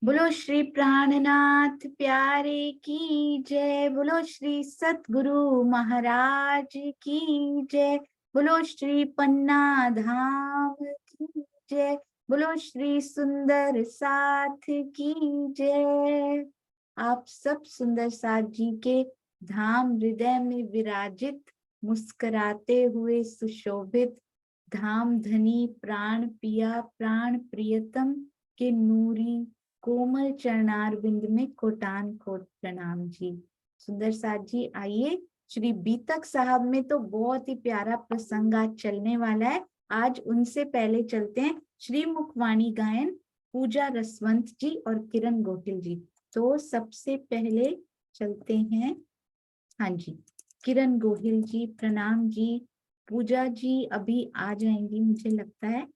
बोलो श्री प्राणनाथ प्यारे की जय। बोलो श्री सतगुरु महाराज की जय। बोलो श्री पन्ना धाम की जय। बोलो श्री सुंदर साथ की जय। आप सब सुंदर साथ जी के धाम हृदय में विराजित, मुस्कुराते हुए सुशोभित धाम धनी प्राण पिया प्राण प्रियतम के नूरी कोमल चरणार बिंद में कोटान कोट प्रणाम जी। सुंदर साथ जी आइए, श्री बीतक साहब में तो बहुत ही प्यारा प्रसंग आज चलने वाला है। आज उनसे पहले चलते हैं श्री मुखवाणी गायन पूजा रसवंत जी और किरण गोहिल जी। तो सबसे पहले चलते हैं, हाँ जी, किरण गोहिल जी प्रणाम जी। पूजा जी अभी आ जाएंगी मुझे लगता है।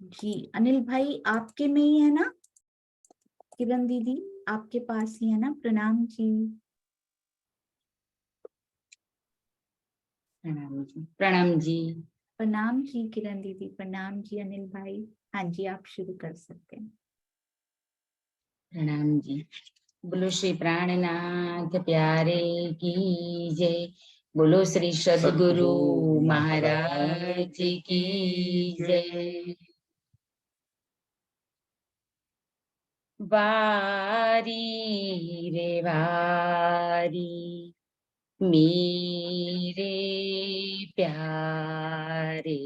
जी अनिल भाई आपके में ही है ना, किरण दीदी आपके पास ही है ना। प्रणाम जी। प्रणाम जी। प्रणाम जी। प्रणाम जी किरण दीदी, प्रणाम जी अनिल भाई। हाँ जी आप शुरू कर सकते हैं। प्रणाम जी। बोलो श्री प्राणनाथ प्यारे की जय। बोलो श्री सद्गुरु महाराज की जय। वारी रे वारी मेरे प्यारे,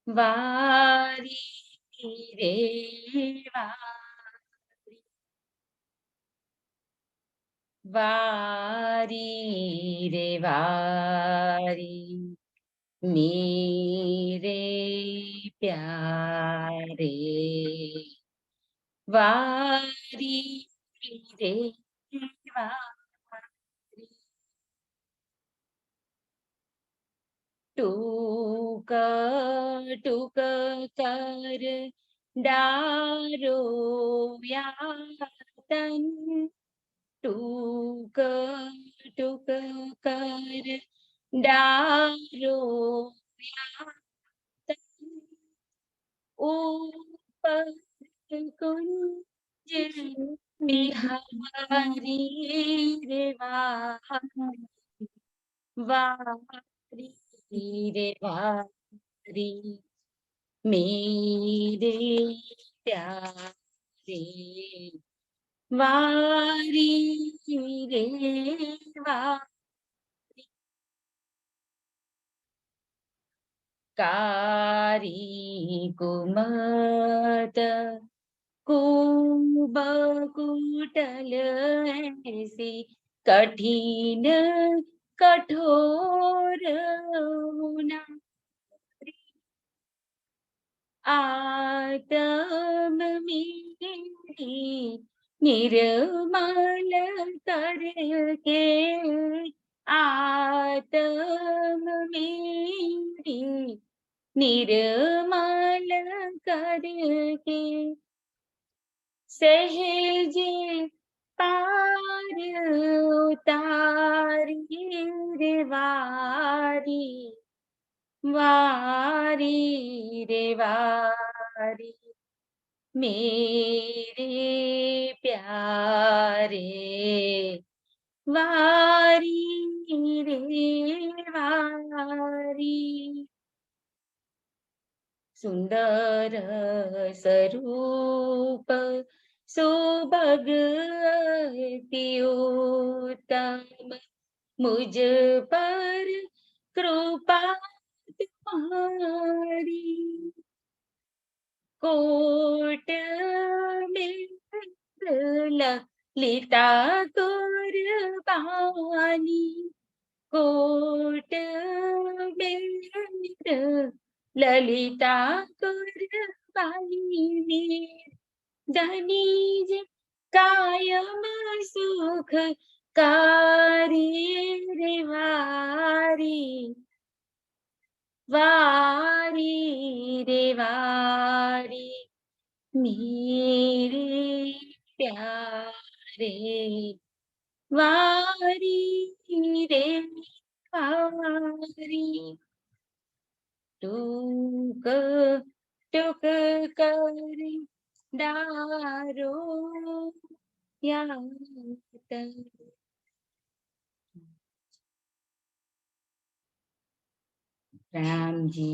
वारी रे वारी, वारी रे वारी मेरे प्यारे, वारी रे वारी। टूक टूक कर डारो व्यातन, टूक टूक कर डारो व्यातन, ऊपर कुंज बिहारी रे वारी रे वारी मेरे प्यारे, वारी रे वारी। कारी कुमत कुंभ कुटल ऐसी कठिन कठोर होना, आत्म मेरी निर्मल करके, आत्म मेरी निर्मल करके, सहज पार उतारी रे वारी, वारी रे वारी मेरे प्यारे, वारी रे वारी। सुंदर स्वरूप सुभग अति उत्तम, मुझ पर कृपा तुम्हारी, कोट में ललिता कुर्बानी, कोट में ललिता कुर्बानी, धनीज कायम सुख कारी रे वारी, वारी रे वारी मेरे प्यारे, वारी रे वारी। टूक टुक कर डारो यात। प्रणाम जी।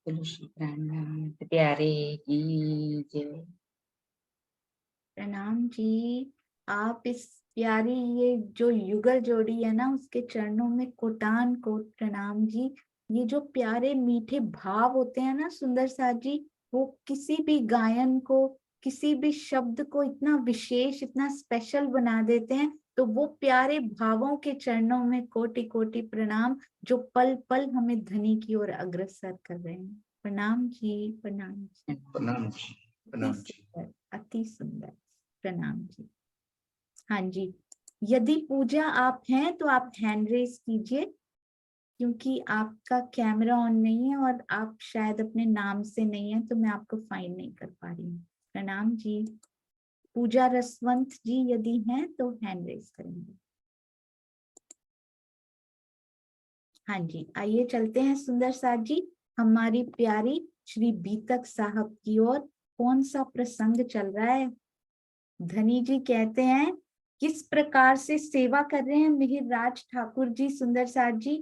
बोलो श्री प्राणनाथ प्यारे की जय। प्रणाम जी। आप इस प्यारी ये जो युगल जोड़ी है ना, उसके चरणों में कोटान कोट प्रणाम जी। ये जो प्यारे मीठे भाव होते हैं ना सुंदर साथ जी, वो किसी भी गायन को, किसी भी शब्द को इतना विशेष, इतना स्पेशल बना देते हैं। तो वो प्यारे भावों के चरणों में कोटि कोटि प्रणाम, जो पल पल हमें धनी की ओर अग्रसर कर रहे हैं। प्रणाम जी, प्रणाम जी। प्रणाम जी, अति प्रणाम जी। सुंदर, अति सुंदर। प्रणाम जी। हाँ जी, यदि पूजा आप हैं तो आप हैंड रेज कीजिए, क्योंकि आपका कैमरा ऑन नहीं है और आप शायद अपने नाम से नहीं है, तो मैं आपको फाइन नहीं कर पा रही हूँ। प्रणाम जी। पूजा रसवंत जी यदि हैं तो हैंड रेज करेंगे। हाँ जी, आइए चलते हैं सुंदर साथ जी हमारी प्यारी श्री बीतक साहब की ओर। कौन सा प्रसंग चल रहा है? धनी जी कहते हैं किस प्रकार से सेवा कर रहे हैं मिहिर राज ठाकुर जी सुंदर साथ जी।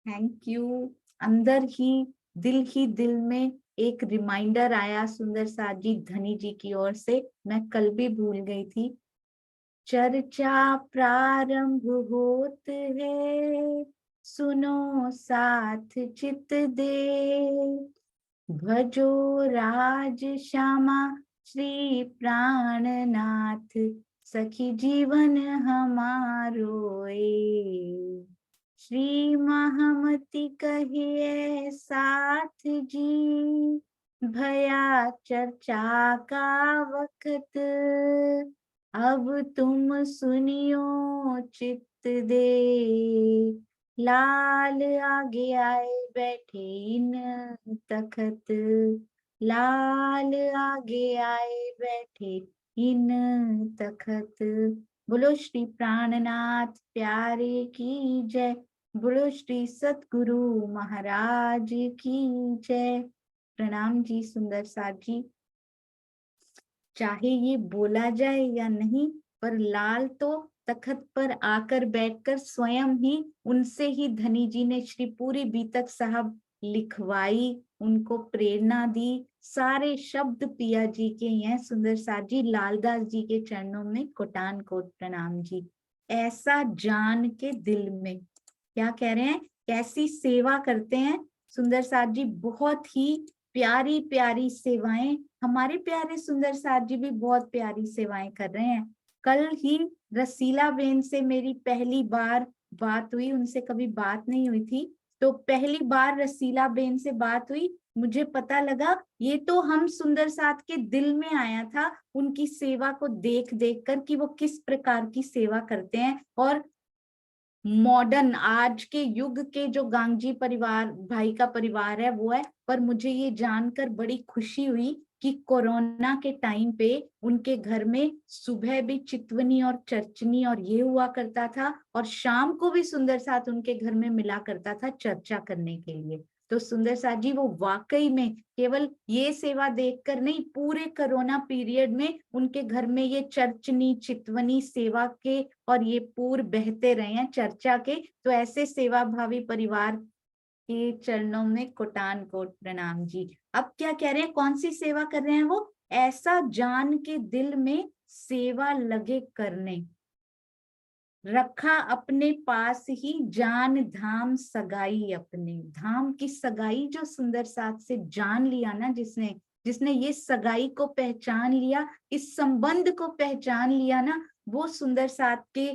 Thank you. अंदर ही दिल में एक रिमाइंडर आया सुंदर साथ जी धनी जी की ओर से, मैं कल भी भूल गई थी। चर्चा प्रारंभ होत है, सुनो साथ चित दे, भजो राज श्यामा श्री प्राणनाथ, सखी जीवन हमारो ए। श्री महामति कहिए साथ जी, भया चर्चा का वक्त, अब तुम सुनियो चित्त दे, लाल आगे आए बैठे इन तखत, लाल आगे आए बैठे इन तखत। बोलो श्री प्राणनाथ प्यारे की जय, बोलो श्री सतगुरु महाराज की जय। प्रणाम जी सुंदर साथ जी। चाहे ये बोला जाए या नहीं, पर लाल तो तखत पर आकर बैठकर स्वयं ही, उनसे ही धनी जी ने श्री पूरी बीतक साहब लिखवाई, उनको प्रेरणा दी। सारे शब्द पिया जी के हैं सुंदर साथ जी। लालदास जी के चरणों में कोटान कोट प्रणाम जी। ऐसा जान के दिल में, क्या कह रहे हैं, कैसी सेवा करते हैं सुंदर साथ जी। बहुत ही प्यारी प्यारी सेवाएं। हमारे प्यारे सुंदर साथ जी भी बहुत प्यारी सेवाएं कर रहे हैं। कल ही रसीला बेन से मेरी पहली बार बात हुई, उनसे कभी बात नहीं हुई थी, तो पहली बार रसीला बेन से बात हुई। मुझे पता लगा ये तो हम सुंदर साथ के दिल में आया था, उनकी सेवा को देख देख कर कि वो किस प्रकार की सेवा करते हैं। और मॉडर्न आज के युग के जो गांगजी परिवार भाई का परिवार है वो है, पर मुझे ये जानकर बड़ी खुशी हुई कि कोरोना के टाइम पे उनके घर में सुबह भी चितवनी और चर्चनी और ये हुआ करता था, और शाम को भी सुंदर साथ उनके घर में मिला करता था चर्चा करने के लिए। तो सुंदर साथ जी वो वाकई में केवल ये सेवा देखकर नहीं, पूरे कोरोना पीरियड में उनके घर में ये चर्चनी चितवनी सेवा के और ये पूर बहते रहे हैं चर्चा के। तो ऐसे सेवा भावी परिवार के चरणों में कोटान कोट प्रणाम जी। अब क्या कह रहे हैं, कौन सी सेवा कर रहे हैं वो? ऐसा जान के दिल में सेवा लगे करने, रखा अपने पास ही जान धाम सगाई अपने। धाम की सगाई जो सुंदर साथ से जान लिया ना, जिसने जिसने ये सगाई को पहचान लिया, इस संबंध को पहचान लिया ना, वो सुंदर साथ के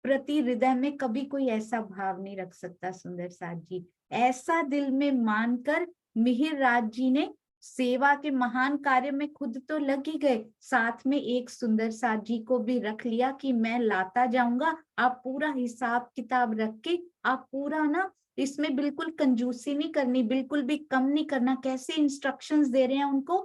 प्रति हृदय में कभी कोई ऐसा भाव नहीं रख सकता सुंदर साथ जी। ऐसा दिल में मानकर मिहिर राज जी ने सेवा के महान कार्य में खुद तो लग ही गए, साथ में एक सुंदर साथ जी को भी रख लिया कि मैं लाता जाऊंगा, आप पूरा हिसाब किताब रख के, आप पूरा ना इसमें बिल्कुल कंजूसी नहीं करनी, बिल्कुल भी कम नहीं करना। कैसे इंस्ट्रक्शंस दे रहे हैं उनको,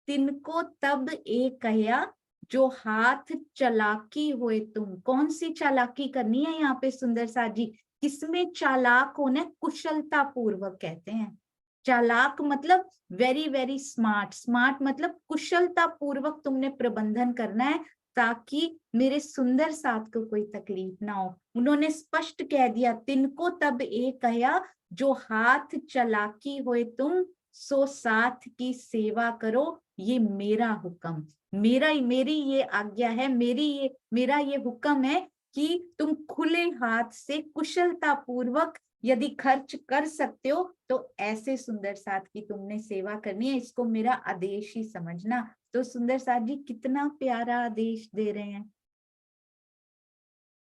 तिनको तब एक कह्या जो हाथ चालाकी होए तुम। कौन सी चालाकी करनी है यहाँ पे सुंदर साथ जी? किसमें चालाक होना है? कुशलता पूर्वक कहते हैं। चालाक मतलब वेरी वेरी स्मार्ट, स्मार्ट मतलब कुशलता पूर्वक तुमने प्रबंधन करना है, ताकि मेरे सुंदर साथ को कोई तकलीफ ना हो। उन्होंने स्पष्ट कह दिया, तिनको तब एक कहा, जो हाथ चालाकी होए तुम, सो साथ की सेवा करो, ये मेरा हुक्म, मेरी ये आज्ञा है, मेरा ये हुक्म है कि तुम खुले हाथ से कुशलता पूर्वक यदि खर्च कर सकते हो तो ऐसे सुंदर साथ की तुमने सेवा करनी है, इसको मेरा आदेश ही समझना। तो सुंदर साथ जी कितना प्यारा आदेश दे रहे हैं,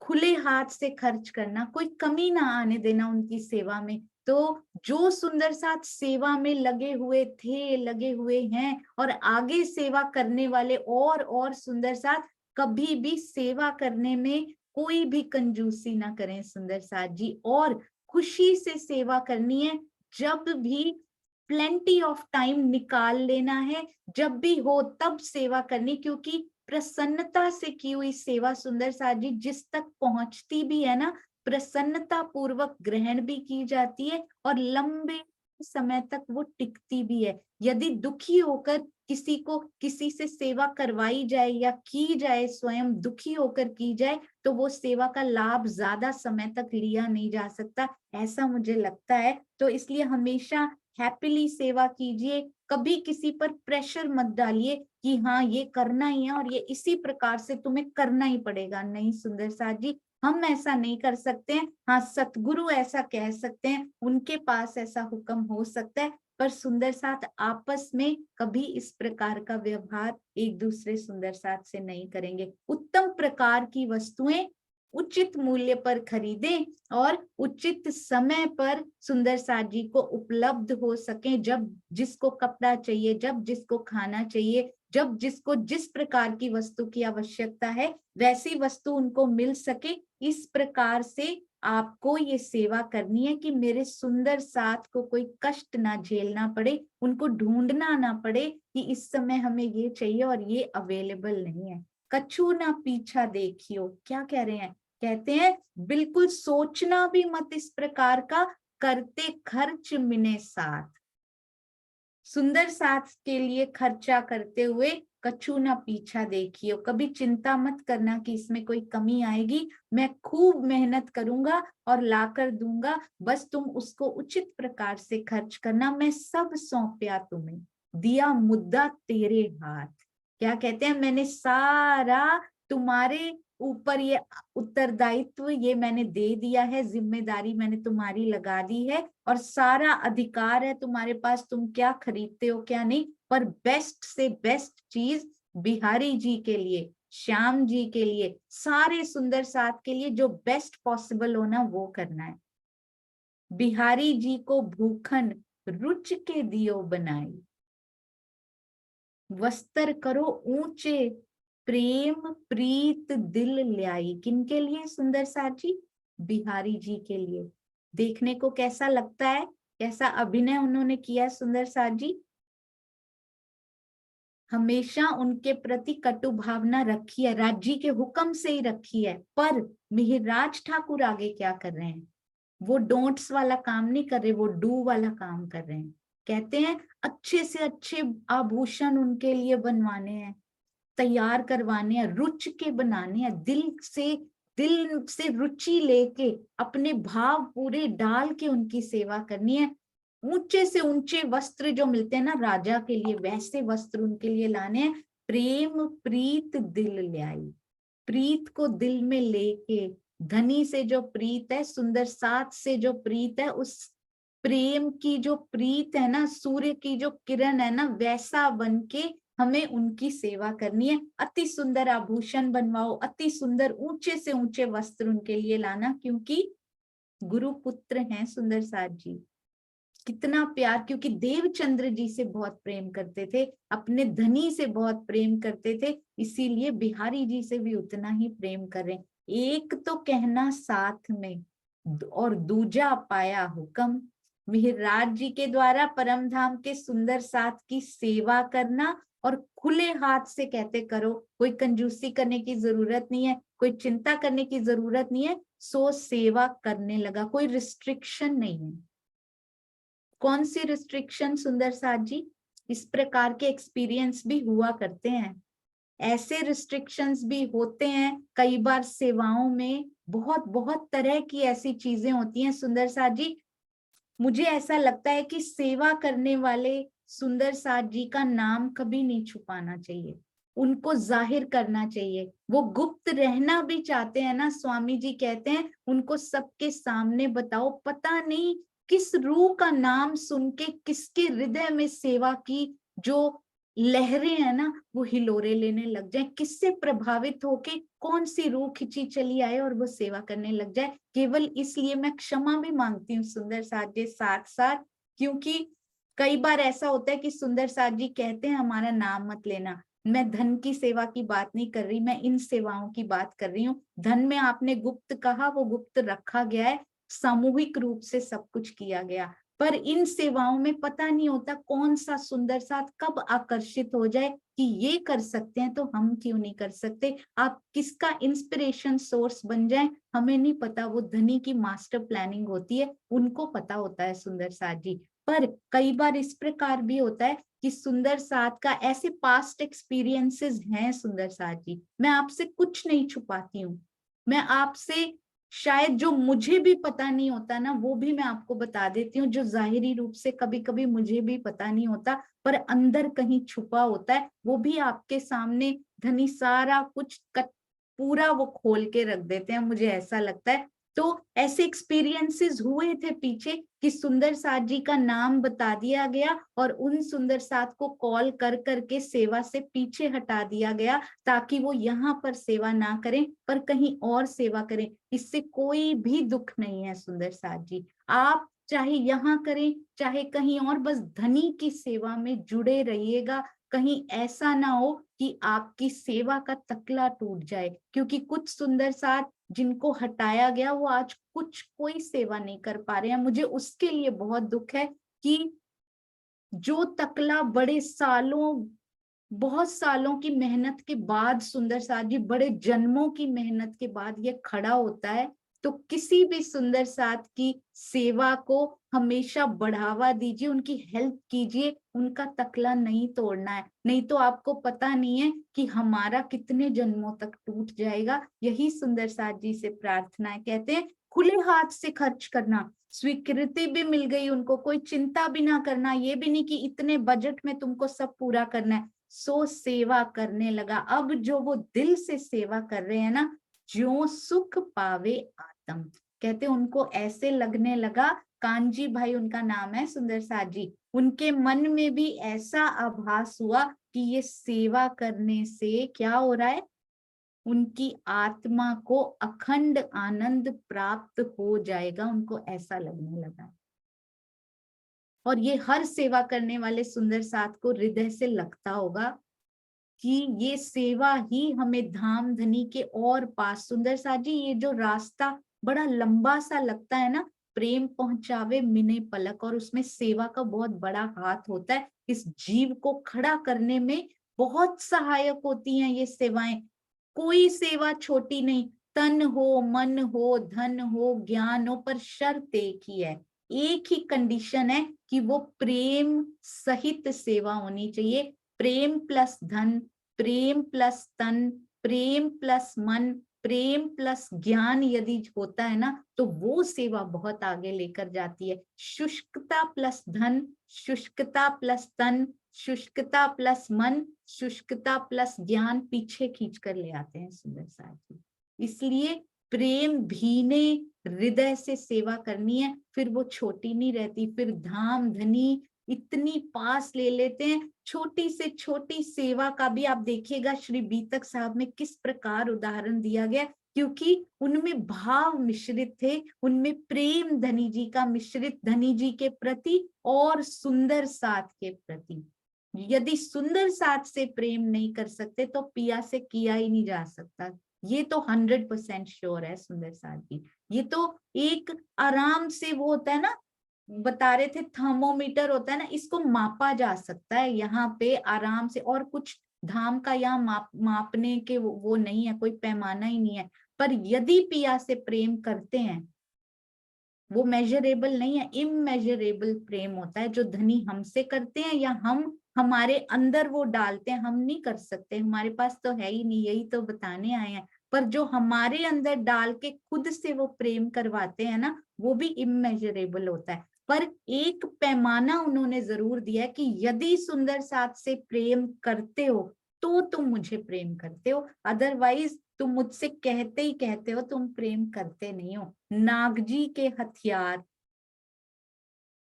खुले हाथ से खर्च करना, कोई कमी ना आने देना उनकी सेवा में। तो जो सुंदर साथ सेवा में लगे हुए थे, लगे हुए हैं, और आगे सेवा करने वाले और सुंदर साथ कभी भी सेवा करने में कोई भी कंजूसी ना करें सुंदर साथ जी, और खुशी से सेवा करनी है। जब भी प्लेंटी ऑफ टाइम निकाल लेना है, जब भी हो तब सेवा करनी, क्योंकि प्रसन्नता से की हुई सेवा सुंदर साथ जी जिस तक पहुंचती भी है ना, प्रसन्नता पूर्वक ग्रहण भी की जाती है और लंबे समय तक वो टिकती भी है। यदि दुखी होकर किसी से सेवा करवाई जाए या की जाए, स्वयं दुखी होकर की जाए, तो वो सेवा का लाभ ज्यादा समय तक लिया नहीं जा सकता, ऐसा मुझे लगता है। तो इसलिए हमेशा हैप्पीली सेवा कीजिए, कभी किसी पर प्रेशर मत डालिए कि हाँ ये करना ही है और ये इसी प्रकार से तुम्हें करना ही पड़ेगा। नहीं सुंदर साथ जी, हम ऐसा नहीं कर सकते हैं। हाँ, सतगुरु ऐसा कह सकते हैं, उनके पास ऐसा हुक्म हो सकता है, पर सुंदर साथ आपस में कभी इस प्रकार का व्यवहार एक दूसरे सुंदर साथ से नहीं करेंगे। उत्तम प्रकार की वस्तुएं उचित मूल्य पर खरीदें और उचित समय पर सुंदर साथ जी को उपलब्ध हो सके, जब जिसको कपड़ा चाहिए, जब जिसको खाना चाहिए, जब जिसको जिस प्रकार की वस्तु की आवश्यकता है वैसी वस्तु उनको मिल सके। इस प्रकार से आपको ये सेवा करनी है कि मेरे सुंदर साथ को कोई कष्ट ना झेलना पड़े, उनको ढूंढना ना पड़े कि इस समय हमें ये चाहिए और ये अवेलेबल नहीं है। कछु ना पीछा देखियो, क्या कह रहे हैं? कहते हैं बिल्कुल सोचना भी मत इस प्रकार का, करते खर्च मिने साथ। सुंदर साथ के लिए खर्चा करते हुए कछु ना पीछा देखियो, कभी चिंता मत करना कि इसमें कोई कमी आएगी, मैं खूब मेहनत करूंगा और लाकर दूंगा, बस तुम उसको उचित प्रकार से खर्च करना, मैं सब सौंपया तुम्हें, दिया मुद्दा तेरे हाथ। क्या कहते हैं? मैंने सारा तुम्हारे ऊपर ये उत्तरदायित्व ये मैंने दे दिया है, जिम्मेदारी मैंने तुम्हारी लगा दी है और सारा अधिकार है तुम्हारे पास, तुम क्या खरीदते हो क्या नहीं, पर बेस्ट से बेस्ट चीज बिहारी जी के लिए, श्याम जी के लिए, सारे सुंदर साथ के लिए जो बेस्ट पॉसिबल होना वो करना है। बिहारी जी को भूखन रुच के दियो बनाई, वस्त्र करो ऊंचे, प्रेम प्रीत दिल ल्याई। किनके लिए सुंदर साथ जी? बिहारी जी के लिए। देखने को कैसा लगता है, कैसा अभिनय उन्होंने किया सुंदर साथ जी? हमेशा उनके प्रति कटु भावना रखी है, राज्य के हुक्म से ही रखी है, पर मिहिरराज ठाकुर आगे क्या कर रहे हैं? वो डोंट्स वाला काम नहीं कर रहे, वो डू वाला काम कर रहे हैं। कहते हैं अच्छे से अच्छे आभूषण उनके लिए बनवाने हैं, तैयार करवाने हैं, रुच के बनाने हैं, दिल से रुचि लेके अपने भाव पूरे डाल के उनकी सेवा करनी है। ऊंचे से ऊंचे वस्त्र जो मिलते हैं ना राजा के लिए, वैसे वस्त्र उनके लिए लाने हैं। प्रेम प्रीत दिल ल्याई, प्रीत को दिल में लेके, धनी से जो प्रीत है, सुंदर साथ से जो प्रीत है, उस प्रेम की जो प्रीत है ना, सूर्य की जो किरण है ना, वैसा बन के हमें उनकी सेवा करनी है। अति सुंदर आभूषण बनवाओ, अति सुंदर ऊंचे से ऊंचे वस्त्र उनके लिए लाना, क्योंकि गुरु पुत्र हैं सुंदर साथ जी। कितना प्यार, क्योंकि देवचंद्र जी से बहुत प्रेम करते थे, अपने धनी से बहुत प्रेम करते थे, इसीलिए बिहारी जी से भी उतना ही प्रेम कर रहे हैं। एक तो कहना साथ में और दूजा पाया हुक्म, मिहिरराज जी के द्वारा परम धाम के सुंदर साथ की सेवा करना और खुले हाथ से कहते करो, कोई कंजूसी करने की जरूरत नहीं है, कोई चिंता करने की जरूरत नहीं है, सो सेवा करने लगा, कोई रिस्ट्रिक्शन नहीं है। कौन सी रिस्ट्रिक्शन सुंदर साथ जी? इस प्रकार के एक्सपीरियंस भी हुआ करते हैं, ऐसे रिस्ट्रिक्शंस भी होते हैं कई बार सेवाओं में, बहुत बहुत तरह की ऐसी चीजें होती हैं सुंदर साथ जी। मुझे ऐसा लगता है कि सेवा करने वाले सुंदर साथ जी का नाम कभी नहीं छुपाना चाहिए, उनको जाहिर करना चाहिए। वो गुप्त रहना भी चाहते हैं ना, स्वामी जी कहते हैं उनको सबके सामने बताओ। पता नहीं किस रूह का नाम सुन के किसके हृदय में सेवा की जो लहरें हैं ना वो हिलोरे लेने लग जाए, किससे प्रभावित होके कौन सी रूह खिंची चली आए और वो सेवा करने लग जाए। केवल इसलिए मैं क्षमा भी मांगती हूँ सुंदर साथ जी साथ साथ, क्योंकि कई बार ऐसा होता है कि सुंदर साथ जी कहते हैं हमारा नाम मत लेना। मैं धन की सेवा की बात नहीं कर रही, मैं इन सेवाओं की बात कर रही हूँ। धन में आपने गुप्त कहा, वो गुप्त रखा गया है, सामूहिक रूप से सब कुछ किया गया। पर इन सेवाओं में पता नहीं होता कौन सा सुंदर साथ कब आकर्षित हो जाए कि ये कर सकते हैं तो हम क्यों नहीं कर सकते। आप किसका इंस्पिरेशन सोर्स बन जाए हमें नहीं पता, वो धनी की मास्टर प्लानिंग होती है, उनको पता होता है सुंदर साथ जी। पर कई बार इस प्रकार भी होता है कि सुंदर साथ का ऐसे पास्ट एक्सपीरियंसेस हैं सुंदर साथ जी, मैं आपसे कुछ नहीं छुपाती हूँ, मैं आपसे शायद जो मुझे भी पता नहीं होता ना वो भी मैं आपको बता देती हूँ, जो जाहिरी रूप से कभी कभी मुझे भी पता नहीं होता पर अंदर कहीं छुपा होता है, वो भी आपके सामने धनी सारा कुछ पूरा वो खोल के रख देते हैं, मुझे ऐसा लगता है। तो ऐसे एक्सपीरियंसेस हुए थे पीछे कि सुंदर साथ जी का नाम बता दिया गया और उन सुंदर साथ को कॉल कर करके सेवा से पीछे हटा दिया गया ताकि वो यहाँ पर सेवा ना करें पर कहीं और सेवा करें। इससे कोई भी दुख नहीं है सुंदर साथ जी, आप चाहे यहाँ करें चाहे कहीं और, बस धनी की सेवा में जुड़े रहिएगा। कहीं ऐसा ना हो कि आपकी सेवा का तकला टूट जाए, क्योंकि कुछ सुंदर साथ जिनको हटाया गया वो आज कुछ कोई सेवा नहीं कर पा रहे हैं। मुझे उसके लिए बहुत दुख है कि जो तकला बड़े सालों, बहुत सालों की मेहनत के बाद सुंदर साथ जी, बड़े जन्मों की मेहनत के बाद ये खड़ा होता है, तो किसी भी सुंदर साथ की सेवा को हमेशा बढ़ावा दीजिए, उनकी हेल्प कीजिए, उनका तकला नहीं तोड़ना है, नहीं तो आपको पता नहीं है कि हमारा कितने जन्मों तक टूट जाएगा। यही सुंदर साथ जी से प्रार्थना है, कहते हैं खुले हाथ से खर्च करना, स्वीकृति भी मिल गई उनको, कोई चिंता भी ना करना, ये भी नहीं कि इतने बजट में तुमको सब पूरा करना है, सो सेवा करने लगा। अब जो वो दिल से सेवा कर रहे हैं ना, ज्यों सुख पावे आत्म, कहते उनको ऐसे लगने लगा, कांजी भाई उनका नाम है सुंदर साथ जी, उनके मन में भी ऐसा आभास हुआ कि ये सेवा करने से क्या हो रहा है, उनकी आत्मा को अखंड आनंद प्राप्त हो जाएगा, उनको ऐसा लगने लगा। और ये हर सेवा करने वाले सुंदर साथ को हृदय से लगता होगा कि ये सेवा ही हमें धाम धनी के और पास, सुंदर साथ जी ये जो रास्ता बड़ा लंबा सा लगता है ना, प्रेम पहुंचावे मिने पलक, और उसमें सेवा का बहुत बड़ा हाथ होता है, इस जीव को खड़ा करने में बहुत सहायक होती हैं ये सेवाएं। कोई सेवा छोटी नहीं, तन हो मन हो धन हो ज्ञान हो, पर शर्त एक ही है, एक ही कंडीशन है कि वो प्रेम सहित सेवा होनी चाहिए। प्रेम प्लस धन, प्रेम प्लस तन, प्रेम प्लस मन, प्रेम प्लस ज्ञान यदि होता है ना तो वो सेवा बहुत आगे लेकर जाती है। शुष्कता प्लस धन, शुष्कता प्लस तन, शुष्कता प्लस मन, शुष्कता प्लस ज्ञान पीछे खींच कर ले आते हैं सुंदर साथ जी। इसलिए प्रेम भीने हृदय से सेवा करनी है, फिर वो छोटी नहीं रहती, फिर धाम धनी इतनी पास ले लेते हैं। छोटी से छोटी सेवा का भी आप देखिएगा श्री बीतक साहब में किस प्रकार उदाहरण दिया गया, क्योंकि उनमें भाव मिश्रित थे, उनमें प्रेम धनी जी का मिश्रित, धनी जी के प्रति और सुंदर साथ के प्रति। यदि सुंदर साथ से प्रेम नहीं कर सकते तो पिया से किया ही नहीं जा सकता, ये तो 100% श्योर है सुंदर साथ जी। ये तो एक आराम से वो होता है ना, बता रहे थे थर्मोमीटर होता है ना, इसको मापा जा सकता है यहाँ पे आराम से, और कुछ धाम का यहाँ मापने के वो नहीं है, कोई पैमाना ही नहीं है। पर यदि पिया से प्रेम करते हैं, वो मेजरेबल नहीं है, इमेजरेबल प्रेम होता है, जो धनी हमसे करते हैं या हम हमारे अंदर वो डालते हैं। हम नहीं कर सकते, हमारे पास तो है ही नहीं, यही तो बताने आए हैं। पर जो हमारे अंदर डाल के खुद से वो प्रेम करवाते हैं ना, वो भी इमेजरेबल होता है। पर एक पैमाना उन्होंने जरूर दिया है कि यदि सुंदर साथ से प्रेम करते हो तो तुम मुझे प्रेम करते हो, अदरवाइज तुम मुझसे कहते ही कहते हो, तुम प्रेम करते नहीं हो। नागजी के हथियार,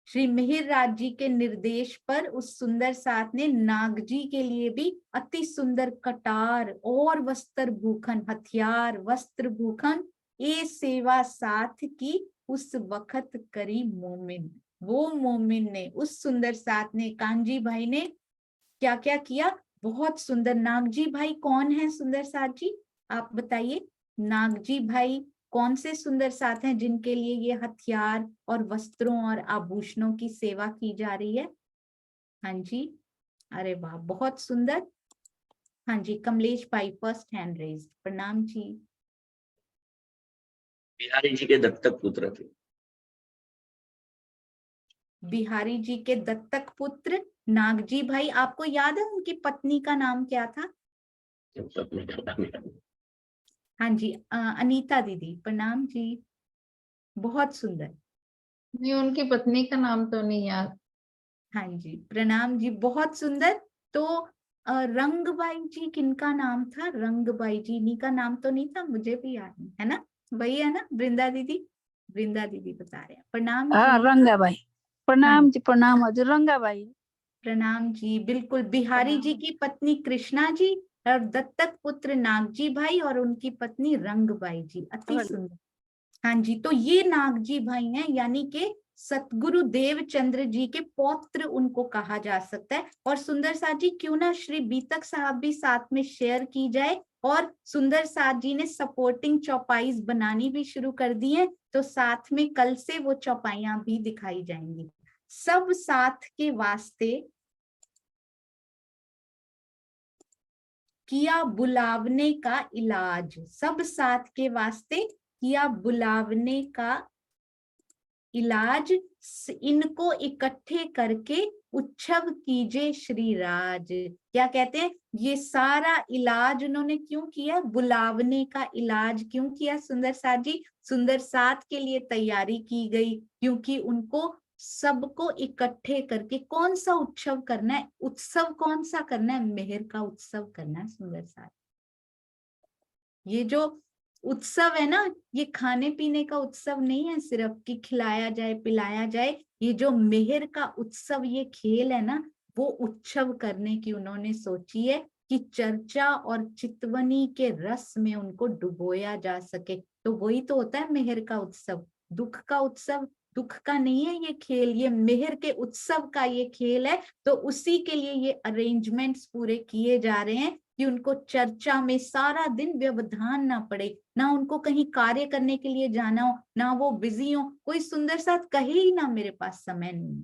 श्री मिहिर राज जी के निर्देश पर उस सुंदर साथ ने नागजी के लिए भी अति सुंदर कटार और वस्त्र भूखन, हथियार वस्त्र भूखन, ये सेवा साथ की उस वक्त करी मोमिन। वो मोमिन ने, उस सुंदर साथ ने, कांजी भाई ने क्या क्या किया, बहुत सुंदर। नागजी भाई कौन है सुंदर साथ जी, आप बताइए। नागजी भाई कौन से सुंदर साथ हैं जिनके लिए ये हथियार और वस्त्रों और आभूषणों की सेवा की जा रही है? हाँ जी, अरे वाह, बहुत सुंदर। हाँ जी, कमलेश भाई फर्स्ट हैंड रेज, प्रणाम जी। बिहारी जी के दत्तक पुत्र थे। बिहारी जी के दत्तक पुत्र नागजी भाई, आपको याद है उनकी पत्नी का नाम क्या था? हाँ जी, अनीता दीदी, प्रणाम जी, बहुत सुंदर। नहीं, उनकी पत्नी का नाम तो नहीं याद। हाँ जी, प्रणाम जी, बहुत सुंदर। तो रंगबाई जी किनका नाम था? रंगबाई जी नी का नाम तो नहीं था, मुझे भी याद नहीं है ना, वही है ना वृंदा दीदी? वृंदा दीदी बता रहे हैं, प्रणाम हाँ जी। रंगाबाई, हाँ प्रणाम जी, प्रणाम हजुर रंगाबाई। प्रणाम जी, बिल्कुल। बिहारी जी की पत्नी कृष्णा जी और दत्तक पुत्र नागजी भाई और उनकी पत्नी रंगबाई जी, अति सुंदर। हाँ जी, तो ये नागजी भाई हैं, यानी कि सतगुरु देवचंद्र जी के पौत्र उनको कहा जा सकता है। और सुंदर साथ जी, क्यों ना श्री बीतक साहब भी साथ में शेयर की जाए, और सुंदर साथ जी ने सपोर्टिंग चौपाईज बनानी भी शुरू कर दी है, तो साथ में कल से वो चौपाइयां भी दिखाई जाएंगी। सब साथ के वास्ते किया बुलावने का इलाज, सब साथ के वास्ते किया बुलावने का इलाज, इनको इकट्ठे करके उत्सव कीजे श्री राज। क्या कहते हैं, ये सारा इलाज उन्होंने क्यों किया? बुलावने का इलाज क्यों किया सुंदर साथ जी? सुंदर साथ के लिए तैयारी की गई, क्योंकि उनको सबको इकट्ठे करके कौन सा उत्सव करना है? उत्सव कौन सा करना है? मेहर का उत्सव करना है सुंदर साथ। ये जो उत्सव है ना, ये खाने पीने का उत्सव नहीं है सिर्फ कि खिलाया जाए पिलाया जाए। ये जो मेहर का उत्सव, ये खेल है ना, वो उत्सव करने की उन्होंने सोची है कि चर्चा और चितवनी के रस में उनको डुबोया जा सके। तो वही तो होता है मेहर का उत्सव। दुख का उत्सव दुख का नहीं है ये खेल, ये मेहर के उत्सव का ये खेल है। तो उसी के लिए ये अरेंजमेंट्स पूरे किए जा रहे हैं कि उनको चर्चा में सारा दिन व्यवधान ना पड़े, ना उनको कहीं कार्य करने के लिए जाना हो, ना वो बिजी हो, कोई सुंदर साथ कहे ही ना मेरे पास समय नहीं।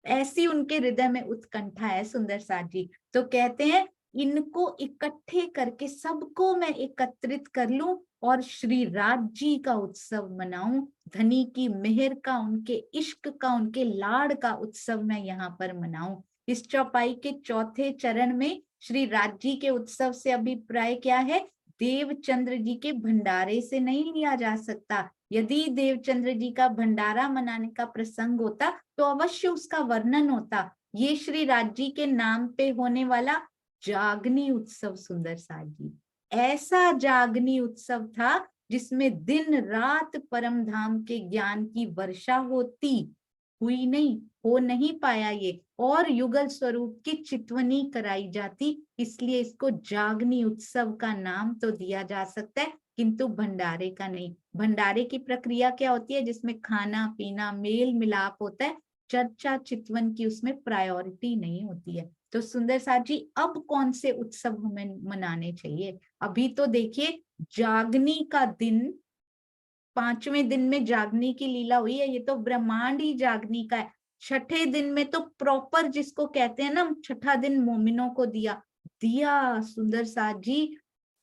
ऐसी उनके हृदय में उत्कंठा है सुंदर साथ जी। तो कहते हैं इनको इकट्ठे करके सबको मैं एकत्रित कर लूं और श्री राज जी का उत्सव मनाऊं, धनी की मेहर का, उनके इश्क का, उनके लाड़ का उत्सव मैं यहाँ पर मनाऊं। इस चौपाई के चौथे चरण में श्री राज जी के उत्सव से अभिप्राय क्या है? देवचंद्र जी के भंडारे से नहीं लिया जा सकता। यदि देवचंद्र जी का भंडारा मनाने का प्रसंग होता तो अवश्य उसका वर्णन होता। ये श्री राज जी के नाम पे होने वाला जागनी उत्सव सुंदर साथ जी, ऐसा जागनी उत्सव था जिसमें दिन रात परम धाम के ज्ञान की वर्षा होती, हुई नहीं, हो नहीं पाया ये, और युगल स्वरूप की चितवनी कराई जाती। इसलिए इसको जागनी उत्सव का नाम तो दिया जा सकता है, किंतु भंडारे का नहीं। भंडारे की प्रक्रिया क्या होती है? जिसमें खाना पीना मेल मिलाप होता है, चर्चा चितवन की उसमें प्रायोरिटी नहीं होती है। तो सुंदर साथ जी, अब कौन से उत्सव हमें मनाने चाहिए? अभी तो देखिए जागनी का दिन 5वें दिन में जागने की लीला हुई है, ये तो ब्रह्मांड ही जागने का है। छठे दिन में तो प्रॉपर जिसको कहते हैं ना, छठा दिन मोमिनों को दिया दिया सुंदर साथ जी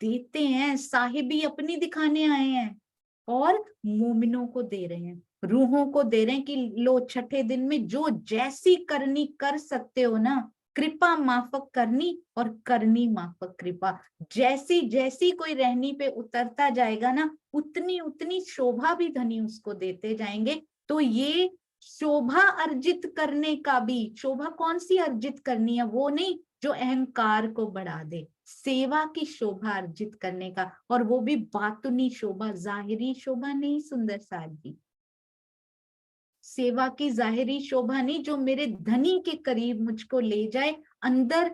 देते हैं, साहिबी अपनी दिखाने आए हैं और मोमिनों को दे रहे हैं, रूहों को दे रहे हैं कि लो छठे दिन में जो जैसी करनी कर सकते हो ना, कृपा माफक करनी और करनी माफक कृपा। जैसी जैसी कोई रहनी पे उतरता जाएगा ना, उतनी उतनी शोभा भी धनी उसको देते जाएंगे। तो ये शोभा अर्जित करने का भी, शोभा कौन सी अर्जित करनी है, वो नहीं जो अहंकार को बढ़ा दे, सेवा की शोभा अर्जित करने का, और वो भी बातुनी शोभा, जाहिरी शोभा नहीं सुंदर साथ जी, सेवा की जाहिरी शोभा नहीं, जो मेरे धनी के करीब मुझको ले जाए। अंदर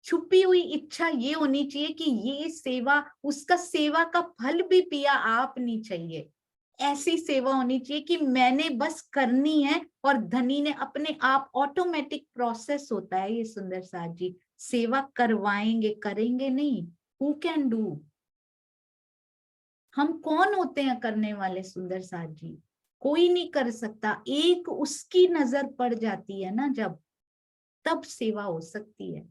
छुपी हुई इच्छा ये होनी चाहिए कि ये सेवा, उसका सेवा का फल भी पिया आप नहीं चाहिए, ऐसी सेवा होनी चाहिए कि मैंने बस करनी है और धनी ने अपने आप, ऑटोमेटिक प्रोसेस होता है ये सुंदर साथ जी, सेवा करवाएंगे, करेंगे नहीं। हु कैन डू, हम कौन होते हैं करने वाले सुंदर साथ जी, कोई नहीं कर सकता। एक उसकी नजर पड़ जाती है ना जब, तब सेवा हो सकती है।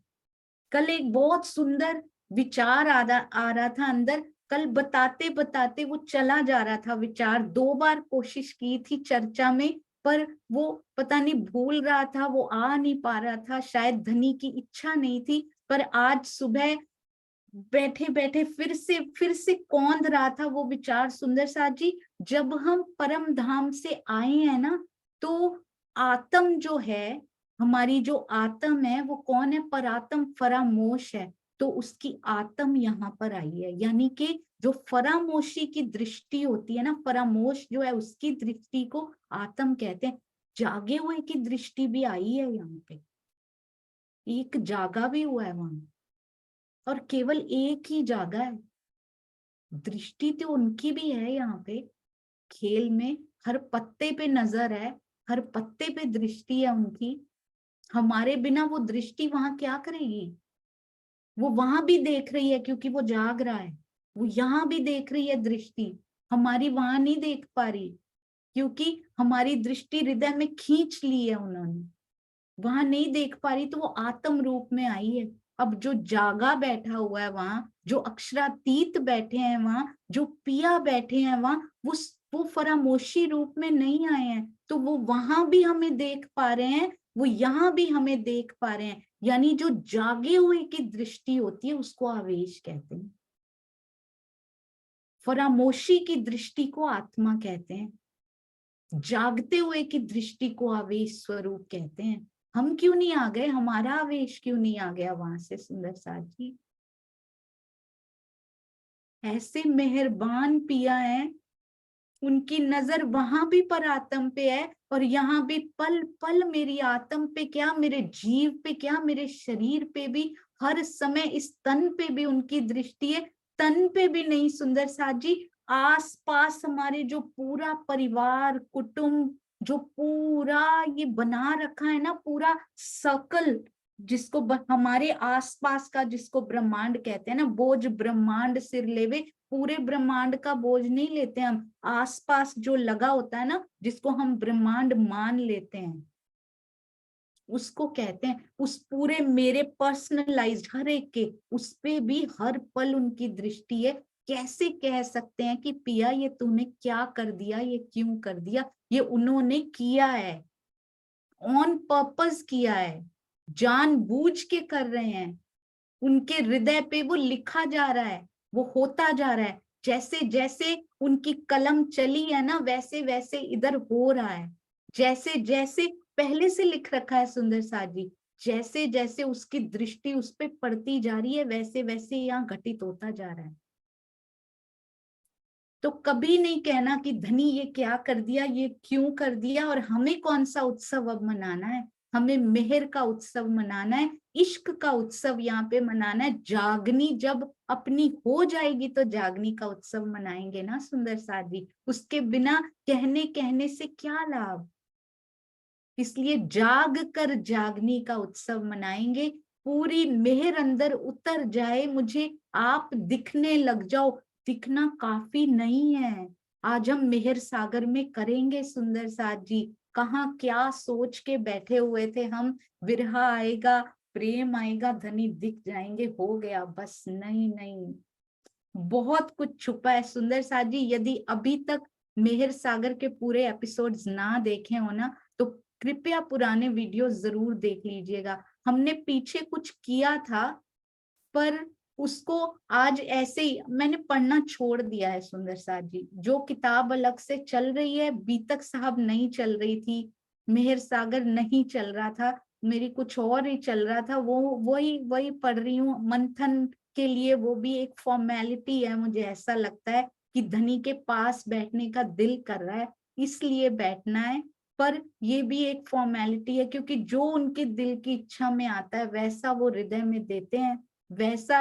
कल एक बहुत सुंदर विचार आ रहा था अंदर, कल बताते बताते वो चला जा रहा था विचार, 2 बार कोशिश की थी चर्चा में, पर वो पता नहीं भूल रहा था, वो आ नहीं पा रहा था, शायद धनी की इच्छा नहीं थी। पर आज सुबह बैठे बैठे फिर से कौंध रहा था वो विचार सुंदर साथ जी, जब हम परम धाम से आए हैं ना, तो आत्म जो है, हमारी जो आत्म है वो कौन है, परात्म फरामोश है, तो उसकी आत्म यहाँ पर आई है। यानी कि जो फरामोशी की दृष्टि होती है ना, फरामोश जो है उसकी दृष्टि को आत्म कहते हैं। जागे हुए की दृष्टि भी आई है यहाँ पे, एक जागा भी हुआ है वहां, और केवल एक ही जागा है। दृष्टि तो उनकी भी है यहाँ पे, खेल में हर पत्ते पे नजर है, हर पत्ते पे दृष्टि है उनकी। हमारे बिना वो दृष्टि वहां क्या करेगी, वो वहां भी देख रही है क्योंकि वो जाग रहा है, वो यहाँ भी देख रही है दृष्टि, हमारी वहां नहीं देख पा रही क्योंकि हमारी दृष्टि हृदय में खींच ली है उन्होंने, वहां नहीं देख पा रही, तो वो आत्म रूप में आई है। अब जो जागा बैठा हुआ है वहां, जो अक्षरातीत बैठे हैं वहां, जो पिया बैठे हैं वहां, वो फरामोशी रूप में नहीं आए हैं, तो वो वहां भी हमें देख पा रहे हैं, वो यहाँ भी हमें देख पा रहे हैं। यानी जो जागे हुए की दृष्टि होती है उसको आवेश कहते हैं, फरामोशी की दृष्टि को आत्मा कहते हैं, जागते हुए की दृष्टि को आवेश स्वरूप कहते हैं। हम क्यों नहीं आ गए, हमारा आवेश क्यों नहीं आ गया वहां से सुंदर साथ जी, ऐसे मेहरबान पिया है, उनकी नजर वहां भी पर आत्म पे है और यहाँ भी पल पल मेरी आत्म पे क्या, मेरे जीव पे क्या, मेरे शरीर पे भी, हर समय इस तन पे भी उनकी दृष्टि है। तन पे भी नहीं सुंदर साथ जी, आस पास हमारे जो पूरा परिवार कुटुंब, जो पूरा ये बना रखा है ना, पूरा सर्कल, जिसको हमारे आसपास का, जिसको ब्रह्मांड कहते हैं ना, बोझ ब्रह्मांड सिर लेवे, पूरे ब्रह्मांड का बोझ नहीं लेते हम, आसपास जो लगा होता है ना, जिसको हम ब्रह्मांड मान लेते हैं, उसको कहते हैं, उस पूरे मेरे पर्सनलाइज्ड हर एक के, उस पे भी हर पल उनकी दृष्टि है। कैसे कह सकते हैं कि पिया ये तूने क्या कर दिया, ये क्यों कर दिया, ये उन्होंने किया है, ऑन पर्पस किया है, जानबूझ के कर रहे हैं, उनके हृदय पे वो लिखा जा रहा है, वो होता जा रहा है, जैसे जैसे उनकी कलम चली है ना, वैसे वैसे इधर हो रहा है, जैसे जैसे पहले से लिख रखा है सुंदर साथ जी, जैसे जैसे उसकी दृष्टि उस पे पड़ती जा रही है, वैसे वैसे यहाँ घटित होता जा रहा है। तो कभी नहीं कहना कि धनी ये क्या कर दिया, ये क्यों कर दिया, और हमें कौन सा उत्सव अब मनाना है, हमें मेहर का उत्सव मनाना है, इश्क का उत्सव यहाँ पे मनाना है। जागनी जब अपनी हो जाएगी तो जागनी का उत्सव मनाएंगे ना सुंदर साथ जी, उसके बिना कहने कहने से क्या लाभ, इसलिए जाग कर जागनी का उत्सव मनाएंगे। पूरी मेहर अंदर उतर जाए, मुझे आप दिखने लग जाओ, दिखना काफी नहीं है, आज हम मेहर सागर में करेंगे सुंदर साथ जी। कहाँ क्या सोच के बैठे हुए थे हम, विरहा आएगा, प्रेम आएगा, धनी दिख जाएंगे, हो गया बस। नहीं नहीं, बहुत कुछ छुपा है सुंदर साथ जी। यदि अभी तक मेहर सागर के पूरे एपिसोड्स ना देखे हो ना, तो कृपया पुराने वीडियो जरूर देख लीजिएगा। हमने पीछे कुछ किया था, पर उसको आज ऐसे ही मैंने पढ़ना छोड़ दिया है सुंदर साथ जी। जो किताब अलग से चल रही है, बीतक साहब नहीं चल रही थी, मेहर सागर नहीं चल रहा था, मेरी कुछ और ही चल रहा था, वो वही वही पढ़ रही हूँ मंथन के लिए। वो भी एक फॉर्मेलिटी है, मुझे ऐसा लगता है कि धनी के पास बैठने का दिल कर रहा है, इसलिए बैठना है। पर ये भी एक फॉर्मेलिटी है, क्योंकि जो उनके दिल की इच्छा में आता है वैसा वो हृदय में देते हैं। वैसा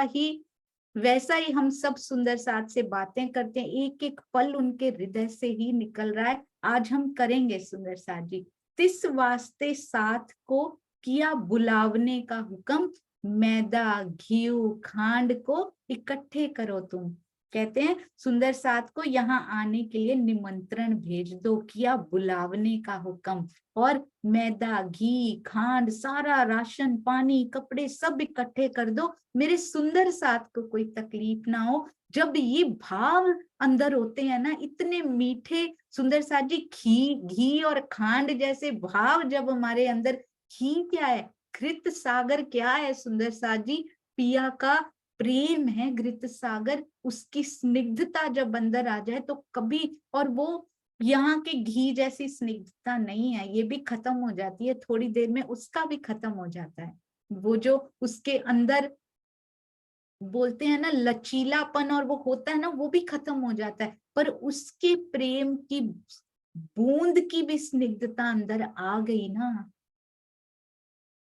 ही हम सब सुंदर साथ से बातें करते हैं, एक एक पल उनके हृदय से ही निकल रहा है। आज हम करेंगे सुंदर साथ जी। तिस वास्ते साथ को किया बुलावने का हुक्म, मैदा घीव खांड को इकट्ठे करो तुम। कहते हैं सुंदर साथ को यहाँ आने के लिए निमंत्रण भेज दो, किया बुलावने का हुक्म, और मैदा घी खांड सारा राशन पानी कपड़े सब इकट्ठे कर दो, मेरे सुंदर साथ को कोई तकलीफ ना हो। जब ये भाव अंदर होते हैं ना, इतने मीठे सुंदर साथ जी, घी और खांड जैसे भाव जब हमारे अंदर, घी क्या है, घृत सागर क्या है सुंदर साथ जी, पिया का प्रेम है घृत सागर, उसकी स्निग्धता जब अंदर आ जाए तो कभी, और वो यहाँ के घी जैसी स्निग्धता नहीं है, ये भी खत्म हो जाती है थोड़ी देर में, उसका भी खत्म हो जाता है। वो जो उसके अंदर बोलते हैं ना लचीलापन, और वो होता है ना, वो भी खत्म हो जाता है, पर उसके प्रेम की बूंद की भी स्निग्धता अंदर आ गई ना,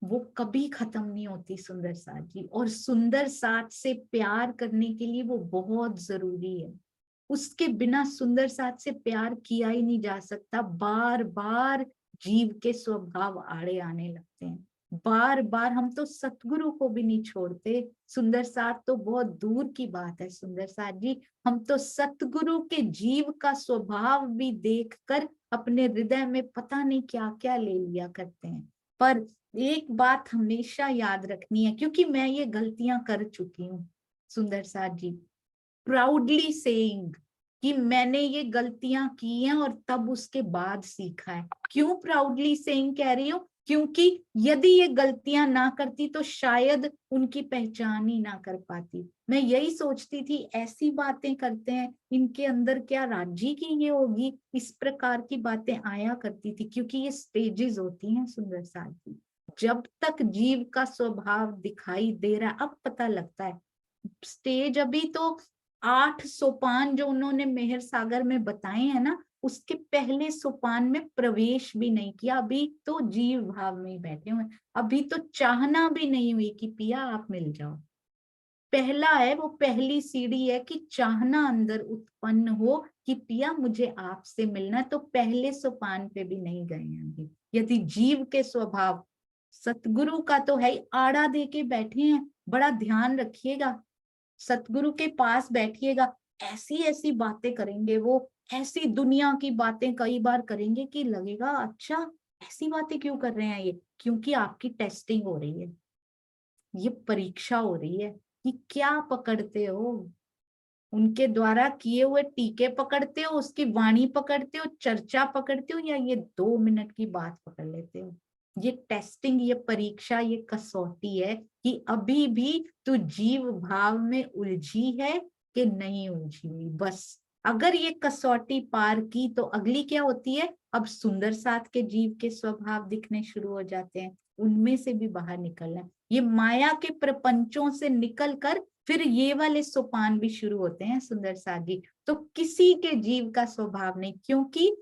वो कभी खत्म नहीं होती सुंदर साथ जी। और सुंदर साथ से प्यार करने के लिए वो बहुत जरूरी है, उसके बिना सुंदर साथ से प्यार किया ही नहीं जा सकता। बार बार जीव के स्वभाव आड़े आने लगते हैं, बार बार हम तो सतगुरु को भी नहीं छोड़ते, सुंदर साथ तो बहुत दूर की बात है सुंदर साथ जी। हम तो सतगुरु के जीव का स्वभाव भी देखकर अपने हृदय में पता नहीं क्या क्या ले लिया करते हैं। पर एक बात हमेशा याद रखनी है, क्योंकि मैं ये गलतियां कर चुकी हूँ सुंदर साथ जी, प्राउडली सेइंग कि मैंने ये गलतियां की हैं और तब उसके बाद सीखा है। क्यों प्राउडली सेइंग कह रही हूँ, क्योंकि यदि ये गलतियां ना करती तो शायद उनकी पहचान ही ना कर पाती। मैं यही सोचती थी, ऐसी बातें करते हैं, इनके अंदर क्या राजी की ये होगी, इस प्रकार की बातें आया करती थी, क्योंकि ये स्टेजेस होती हैं सुंदर साथ जी। जब तक जीव का स्वभाव दिखाई दे रहा है, अब पता लगता है। स्टेज अभी तो 8 सोपान जो उन्होंने मेहर सागर में बताए हैं ना, उसके पहले सोपान में प्रवेश भी नहीं किया, अभी तो जीव भाव में ही बैठे हुए, अभी तो चाहना भी नहीं हुई कि पिया आप मिल जाओ। पहला है, वो पहली सीढ़ी है कि चाहना अंदर उत्पन्न हो कि पिया मुझे आपसे मिलना है, तो पहले सोपान पे भी नहीं गए हैं अभी। यदि जीव के स्वभाव, सतगुरु का तो है ही, आड़ा दे के बैठे हैं, बड़ा ध्यान रखिएगा, सतगुरु के पास बैठिएगा, ऐसी ऐसी बातें करेंगे वो, ऐसी दुनिया की बातें कई बार करेंगे कि लगेगा अच्छा ऐसी बातें क्यों कर रहे हैं ये, क्योंकि आपकी टेस्टिंग हो रही है, ये परीक्षा हो रही है कि क्या पकड़ते हो, उनके द्वारा किए हुए टीके पकड़ते हो, उसकी वाणी पकड़ते हो, चर्चा पकड़ते हो, या ये 2 मिनट की बात पकड़ लेते हो। ये टेस्टिंग, ये परीक्षा, ये कसौटी है कि अभी भी तू जीव भाव में उलझी है कि नहीं उलझी हुई। बस अगर ये कसौटी पार की तो अगली क्या होती है, अब सुंदर साथ के जीव के स्वभाव दिखने शुरू हो जाते हैं, उनमें से भी बाहर निकलना है। ये माया के प्रपंचों से निकल कर फिर ये वाले सोपान भी शुरू होते हैं सुंदर साथ जी। तो किसी के जीव का स्वभाव नहीं, क्योंकि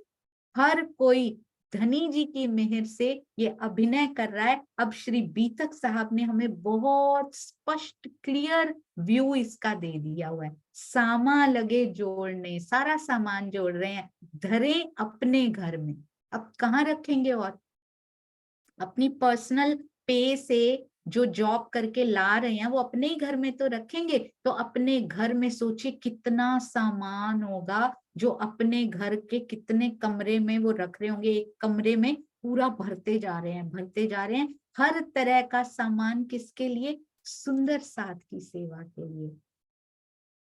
हर कोई धनी जी की मेहर से ये अभिनय कर रहा है। अब श्री बीतक साहब ने हमें बहुत स्पष्ट क्लियर व्यू इसका दे दिया हुआ है। सामा लगे जोड़ने, सारा सामान जोड़ रहे हैं, धरे अपने घर में, अब कहाँ रखेंगे, और अपनी पर्सनल पे से जो जॉब करके ला रहे हैं वो अपने ही घर में तो रखेंगे, तो अपने घर में सोचिए कितना सामान होगा जो अपने घर के कितने कमरे में वो रख रहे होंगे। एक कमरे में पूरा भरते जा रहे हैं, भरते जा रहे हैं, हर तरह का सामान। किसके लिए? सुंदर साथ की सेवा के लिए।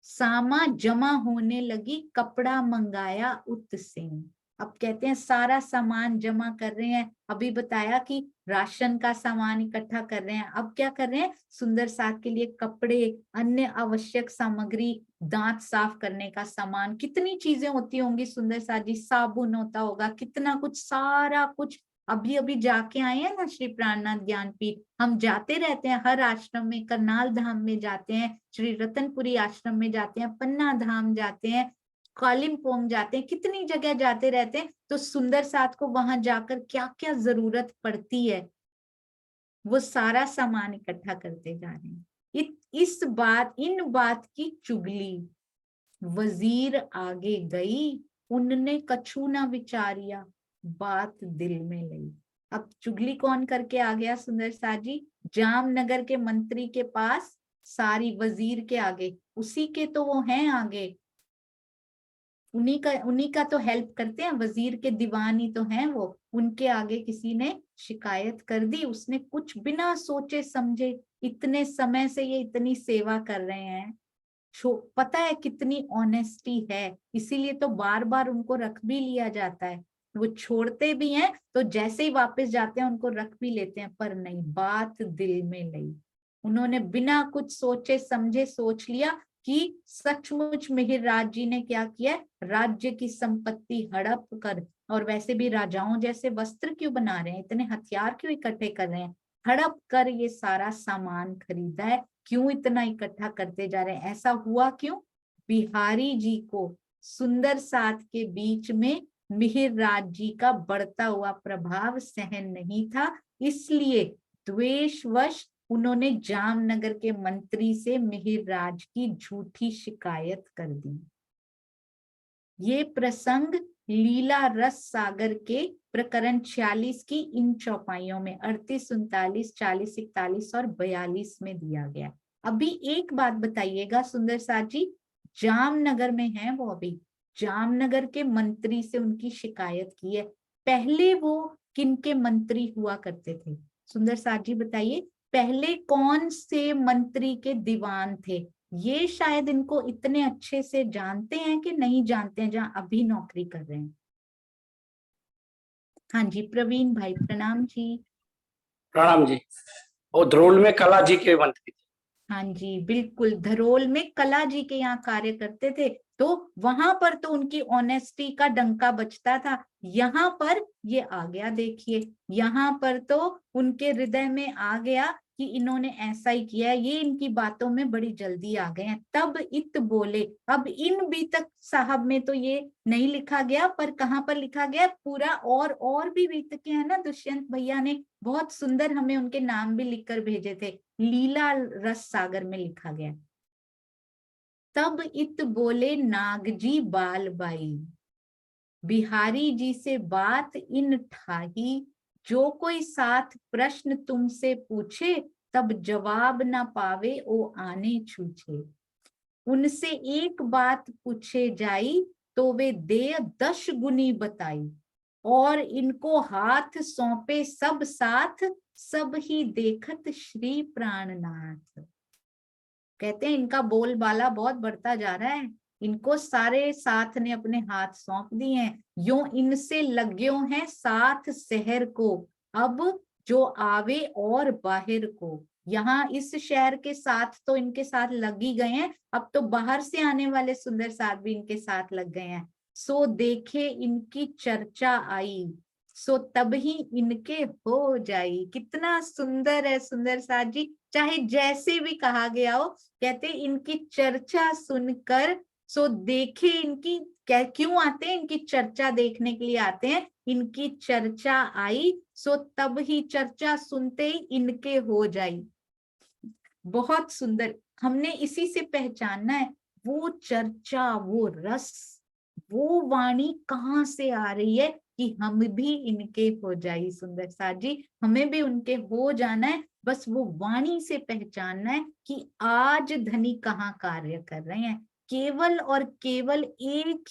सामा जमा होने लगी, कपड़ा मंगाया उत सिंह। अब कहते हैं सारा सामान जमा कर रहे हैं। अभी बताया कि राशन का सामान इकट्ठा कर रहे हैं, अब क्या कर रहे हैं? सुंदर साथ के लिए कपड़े, अन्य आवश्यक सामग्री, दांत साफ करने का सामान, कितनी चीजें होती होंगी सुंदर साथ जी, साबुन होता होगा, कितना कुछ, सारा कुछ। अभी अभी जाके आए हैं ना श्री प्राणनाथ ज्ञानपीठ, हम जाते रहते हैं हर आश्रम में, करनाल धाम में जाते हैं, श्री रतनपुरी आश्रम में जाते हैं, पन्ना धाम जाते हैं, कालिम्पोंग जाते हैं, कितनी जगह जाते रहते हैं। तो सुंदर साथ को वहां जाकर क्या क्या जरूरत पड़ती है, वो सारा सामान इकट्ठा करते जा रहे हैं। इन बात की चुगली वजीर आगे गई, उनने कछु ना विचारिया, बात दिल में लई। अब चुगली कौन करके आ गया सुंदर साथ जी? जामनगर के मंत्री के पास, सारी वजीर के आगे, उसी के तो वो हैं आगे, उन्हीं का तो हेल्प करते हैं, वजीर के दीवान ही तो हैं वो। उनके आगे किसी ने शिकायत कर दी, उसने कुछ बिना सोचे समझे, इतने समय से ये इतनी सेवा कर रहे हैं, पता है कितनी ऑनेस्टी है, इसीलिए तो बार बार उनको रख भी लिया जाता है। वो छोड़ते भी हैं तो जैसे ही वापस जाते हैं उनको रख भी लेते हैं, पर नहीं, बात दिल में लई। उन्होंने बिना कुछ सोचे समझे सोच लिया कि सचमुच मिहिर राज जी ने क्या किया, राज्य की संपत्ति हड़प कर, और वैसे भी राजाओं जैसे वस्त्र क्यों बना रहे हैं, इतने हथियार क्यों इकट्ठे कर रहे हैं, हड़प कर ये सारा सामान खरीदा है, क्यों इतना इकट्ठा करते जा रहे हैं, ऐसा हुआ क्यों? बिहारी जी को सुंदर साथ के बीच में मिहिर राज जी का बढ़ता हुआ प्रभाव सहन नहीं था, इसलिए द्वेषवश उन्होंने जामनगर के मंत्री से मिहिर राज की झूठी शिकायत कर दी। ये प्रसंग लीला रस सागर के प्रकरण 46 की इन चौपाइयों में 38, 39, 40, 41 और 42 में दिया गया। अभी एक बात बताइएगा सुंदर साथ जी, जामनगर में है वो, अभी जामनगर के मंत्री से उनकी शिकायत की है। पहले वो किनके मंत्री हुआ करते थे सुंदर साथ जी बताइए? पहले कौन से मंत्री के दीवान थे? ये शायद इनको इतने अच्छे से जानते हैं कि नहीं जानते हैं, जहां अभी नौकरी कर रहे हैं। हाँ जी प्रवीण भाई, प्रणाम जी। प्रणाम जी। वो धरोल में कला जी के मंत्री थे। हाँ जी बिल्कुल, धरोल में कला जी के यहाँ कार्य करते थे, तो वहां पर तो उनकी ऑनेस्टी का डंका बजता था। यहाँ पर ये आ गया, देखिए यहाँ पर तो उनके हृदय में आ गया कि इन्होंने ऐसा ही किया है, ये इनकी बातों में बड़ी जल्दी आ गए हैं। तब इत बोले, अब इन बीतक साहब में तो ये नहीं लिखा गया, पर कहाँ पर लिखा गया पूरा, और भी बीतके हैं ना, दुष्यंत भैया ने बहुत सुंदर हमें उनके नाम भी लिखकर भेजे थे, लीला रस सागर में लिखा गया। तब इत बोले नागजी बालबाई, बिहारी जी से बात इन ठाही, जो कोई साथ प्रश्न तुमसे पूछे, तब जवाब ना पावे ओ आने छूछे। उनसे एक बात पूछे जाई, तो वे दे 10 गुनी बताई, और इनको हाथ सौंपे सब साथ, सब ही देखत श्री प्राणनाथ। कहते हैं इनका बोलबाला बहुत बढ़ता जा रहा है, इनको सारे साथ ने अपने हाथ सौंप दिए हैं, यूं इनसे लग्यो हैं साथ शहर को, अब जो आवे और बाहर को। यहाँ इस शहर के साथ तो इनके साथ लग ही गए हैं, अब तो बाहर से आने वाले सुंदर साथ भी इनके साथ लग गए हैं। सो देखे इनकी चर्चा आई, सो तब ही इनके हो जाई। कितना सुंदर है सुंदर साथ जी, चाहे जैसे भी कहा गया हो, कहते इनकी चर्चा सुनकर, सो देखे इनकी, क्यों आते हैं? इनकी चर्चा देखने के लिए आते हैं। इनकी चर्चा आई, सो तब ही चर्चा सुनते ही इनके हो जाई। बहुत सुंदर, हमने इसी से पहचानना है वो चर्चा, वो रस, वो वाणी कहाँ से आ रही है कि हम भी इनके हो जाए। सुंदर साथ जी, हमें भी उनके हो जाना है, बस वो वाणी से पहचानना है कि आज धनी कहाँ कार्य कर रहे हैं। केवल और केवल एक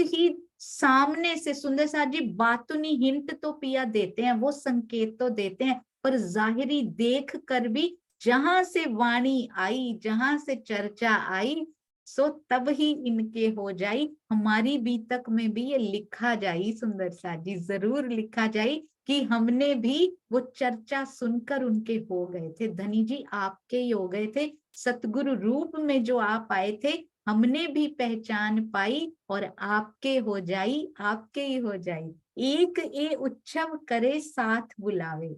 ही सामने से सुंदर साथ जी बातुनी हिंट तो पिया देते हैं, वो संकेत तो देते हैं, पर जाहिरी देख कर भी जहां से वाणी आई, जहां से चर्चा आई, सो तब ही इनके हो जाई। हमारी बीतक में भी ये लिखा जाई सुंदर साथ जी, जरूर लिखा जाई कि हमने भी वो चर्चा सुनकर उनके हो गए थे। धनी जी आपके ही हो गए थे, सतगुरु रूप में जो आप आए थे, हमने भी पहचान पाई और आपके हो जाई, आपके ही हो जाई। एक ए उत्सव करे साथ बुलावे।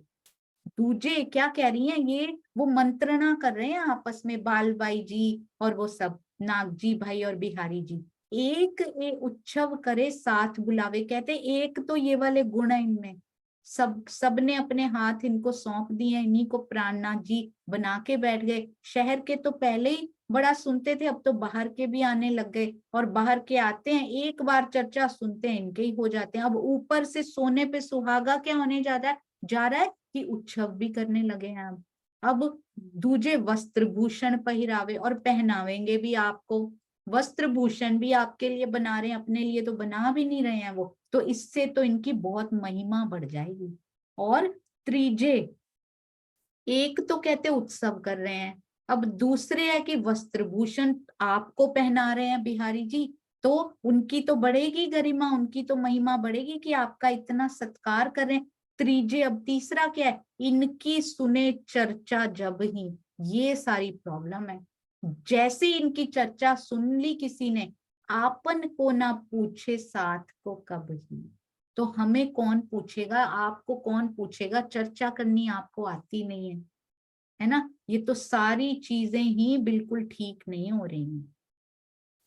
दूजे क्या कह रही हैं, ये वो मंत्रणा कर रहे हैं आपस में, बालबाई जी और वो सब, नागजी भाई और बिहारी जी। एक ए उत्सव करे साथ बुलावे, कहते एक तो ये वाले गुण है इनमें, सबने अपने हाथ इनको सौंप दिए, इन्हीं को प्राणनाथ जी बना के बैठ गए। शहर के तो पहले ही बड़ा सुनते थे, अब तो बाहर के भी आने लग गए, और बाहर के आते हैं एक बार चर्चा सुनते हैं इनके ही हो जाते हैं। अब ऊपर से सोने पे सुहागा क्या होने जा रहा है कि उत्सव भी करने लगे हैं। अब दूजे वस्त्र भूषण पहिरावे, और पहनावेंगे भी आपको, वस्त्र भूषण भी आपके लिए बना रहे हैं, अपने लिए तो बना भी नहीं रहे हैं वो, तो इससे तो इनकी बहुत महिमा बढ़ जाएगी। और त्रीजे, एक तो कहते उत्सव कर रहे हैं, अब दूसरे है कि वस्त्र भूषण आपको पहना रहे हैं बिहारी जी, तो उनकी तो बढ़ेगी गरिमा, उनकी तो महिमा बढ़ेगी कि आपका इतना सत्कार कर रहे हैं। त्रीजे, अब तीसरा क्या है, इनकी सुने चर्चा जब ही, ये सारी प्रॉब्लम है। जैसे इनकी चर्चा सुन ली किसी ने, आपन को ना पूछे साथ को कब ही, तो हमें कौन पूछेगा, आपको कौन पूछेगा, चर्चा करनी आपको आती नहीं है ना। ये तो सारी चीजें ही बिल्कुल ठीक नहीं हो रही हैं।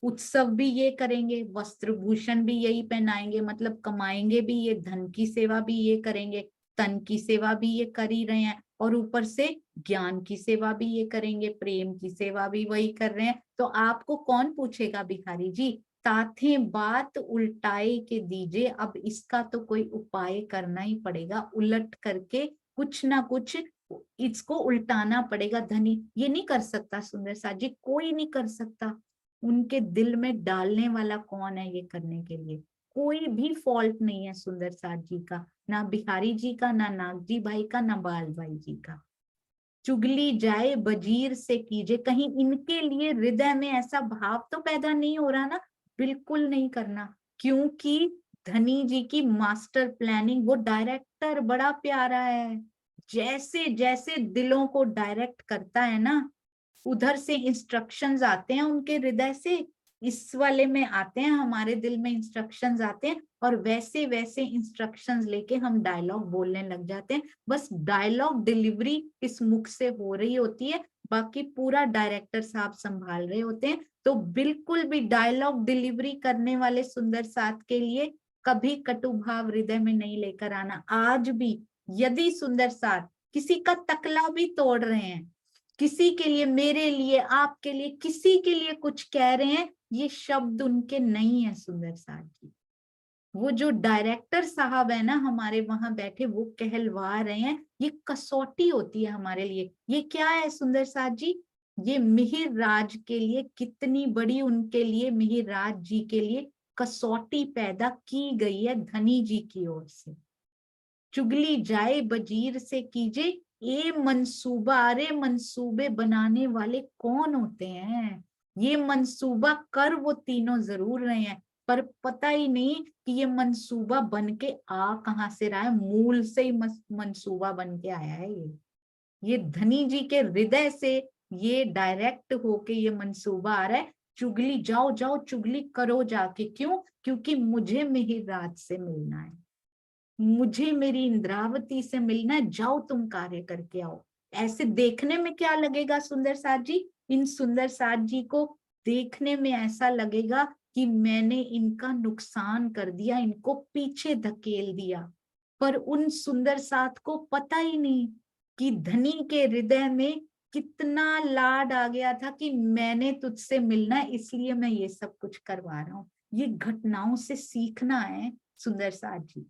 उत्सव भी ये करेंगे, वस्त्र भूषण भी यही पहनाएंगे, मतलब कमाएंगे भी ये, धन की सेवा भी ये करेंगे, तन की सेवा भी ये कर ही रहे हैं, और ऊपर से ज्ञान की सेवा भी ये करेंगे, प्रेम की सेवा भी वही कर रहे हैं। तो आपको कौन पूछेगा बिहारी जी, ताथे बात उल्टाए के दीजिए। अब इसका तो कोई उपाय करना ही पड़ेगा, उलट करके कुछ ना कुछ इसको उल्टाना पड़ेगा। धनी ये नहीं कर सकता सुंदर साथ जी, कोई नहीं कर सकता। उनके दिल में डालने वाला कौन है ये करने के लिए, कोई भी फॉल्ट नहीं है सुंदर साथ जी का, ना बिहारी जी का, ना नागजी भाई का, ना बाल भाई जी का। चुगली जाए बजीर से कीजिए, कहीं इनके लिए हृदय में ऐसा भाव तो पैदा नहीं हो रहा ना, बिल्कुल नहीं करना, क्योंकि धनी जी की मास्टर प्लानिंग, वो डायरेक्टर बड़ा प्यारा है, जैसे जैसे दिलों को डायरेक्ट करता है ना, उधर से इंस्ट्रक्शंस आते हैं उनके हृदय से, इस वाले में आते हैं, हमारे दिल में इंस्ट्रक्शंस आते हैं, और वैसे वैसे इंस्ट्रक्शंस लेके हम डायलॉग बोलने लग जाते हैं। बस डायलॉग डिलीवरी इस मुख से हो रही होती है, बाकी पूरा डायरेक्टर साहब संभाल रहे होते हैं। तो बिल्कुल भी डायलॉग डिलीवरी करने वाले सुंदर साथ के लिए कभी कटु भाव हृदय में नहीं लेकर आना। आज भी यदि सुंदर साथ किसी का तकला भी तोड़ रहे हैं, किसी के लिए, मेरे लिए, आपके लिए, किसी के लिए कुछ कह रहे हैं, ये शब्द उनके नहीं है सुंदर साथ जी। वो जो डायरेक्टर साहब है ना हमारे वहां बैठे, वो कहलवा रहे हैं, ये कसौटी होती है हमारे लिए। ये क्या है सुंदर साथ जी, ये मिहिर राज के लिए कितनी बड़ी, उनके लिए, मिहिर राज जी के लिए कसौटी पैदा की गई है धनी जी की ओर से। चुगली जाए बजीर से कीजिए, ये मंसूबा, अरे मंसूबे बनाने वाले कौन होते हैं, ये मंसूबा कर वो तीनों जरूर रहे हैं, पर पता ही नहीं कि ये मंसूबा बन के आ कहां से रहा है, मूल से ही मंसूबा बन के आया है। ये धनी जी के हृदय से ये डायरेक्ट होके ये मंसूबा आ रहा है। चुगली जाओ जाओ चुगली करो जाके, क्यों, क्योंकि मुझे मिहिर राज से मिलना है, मुझे मेरी इंद्रावती से मिलना है, जाओ तुम कार्य करके आओ। ऐसे देखने में क्या लगेगा सुंदर साथ जी, इन सुंदर साथ जी को देखने में ऐसा लगेगा कि मैंने इनका नुकसान कर दिया, इनको पीछे धकेल दिया, पर उन सुंदर साथ को पता ही नहीं कि धनी के हृदय में कितना लाड आ गया था कि मैंने तुझसे मिलना है, इसलिए मैं ये सब कुछ करवा रहा हूँ। ये घटनाओं से सीखना है सुंदर साथ जी।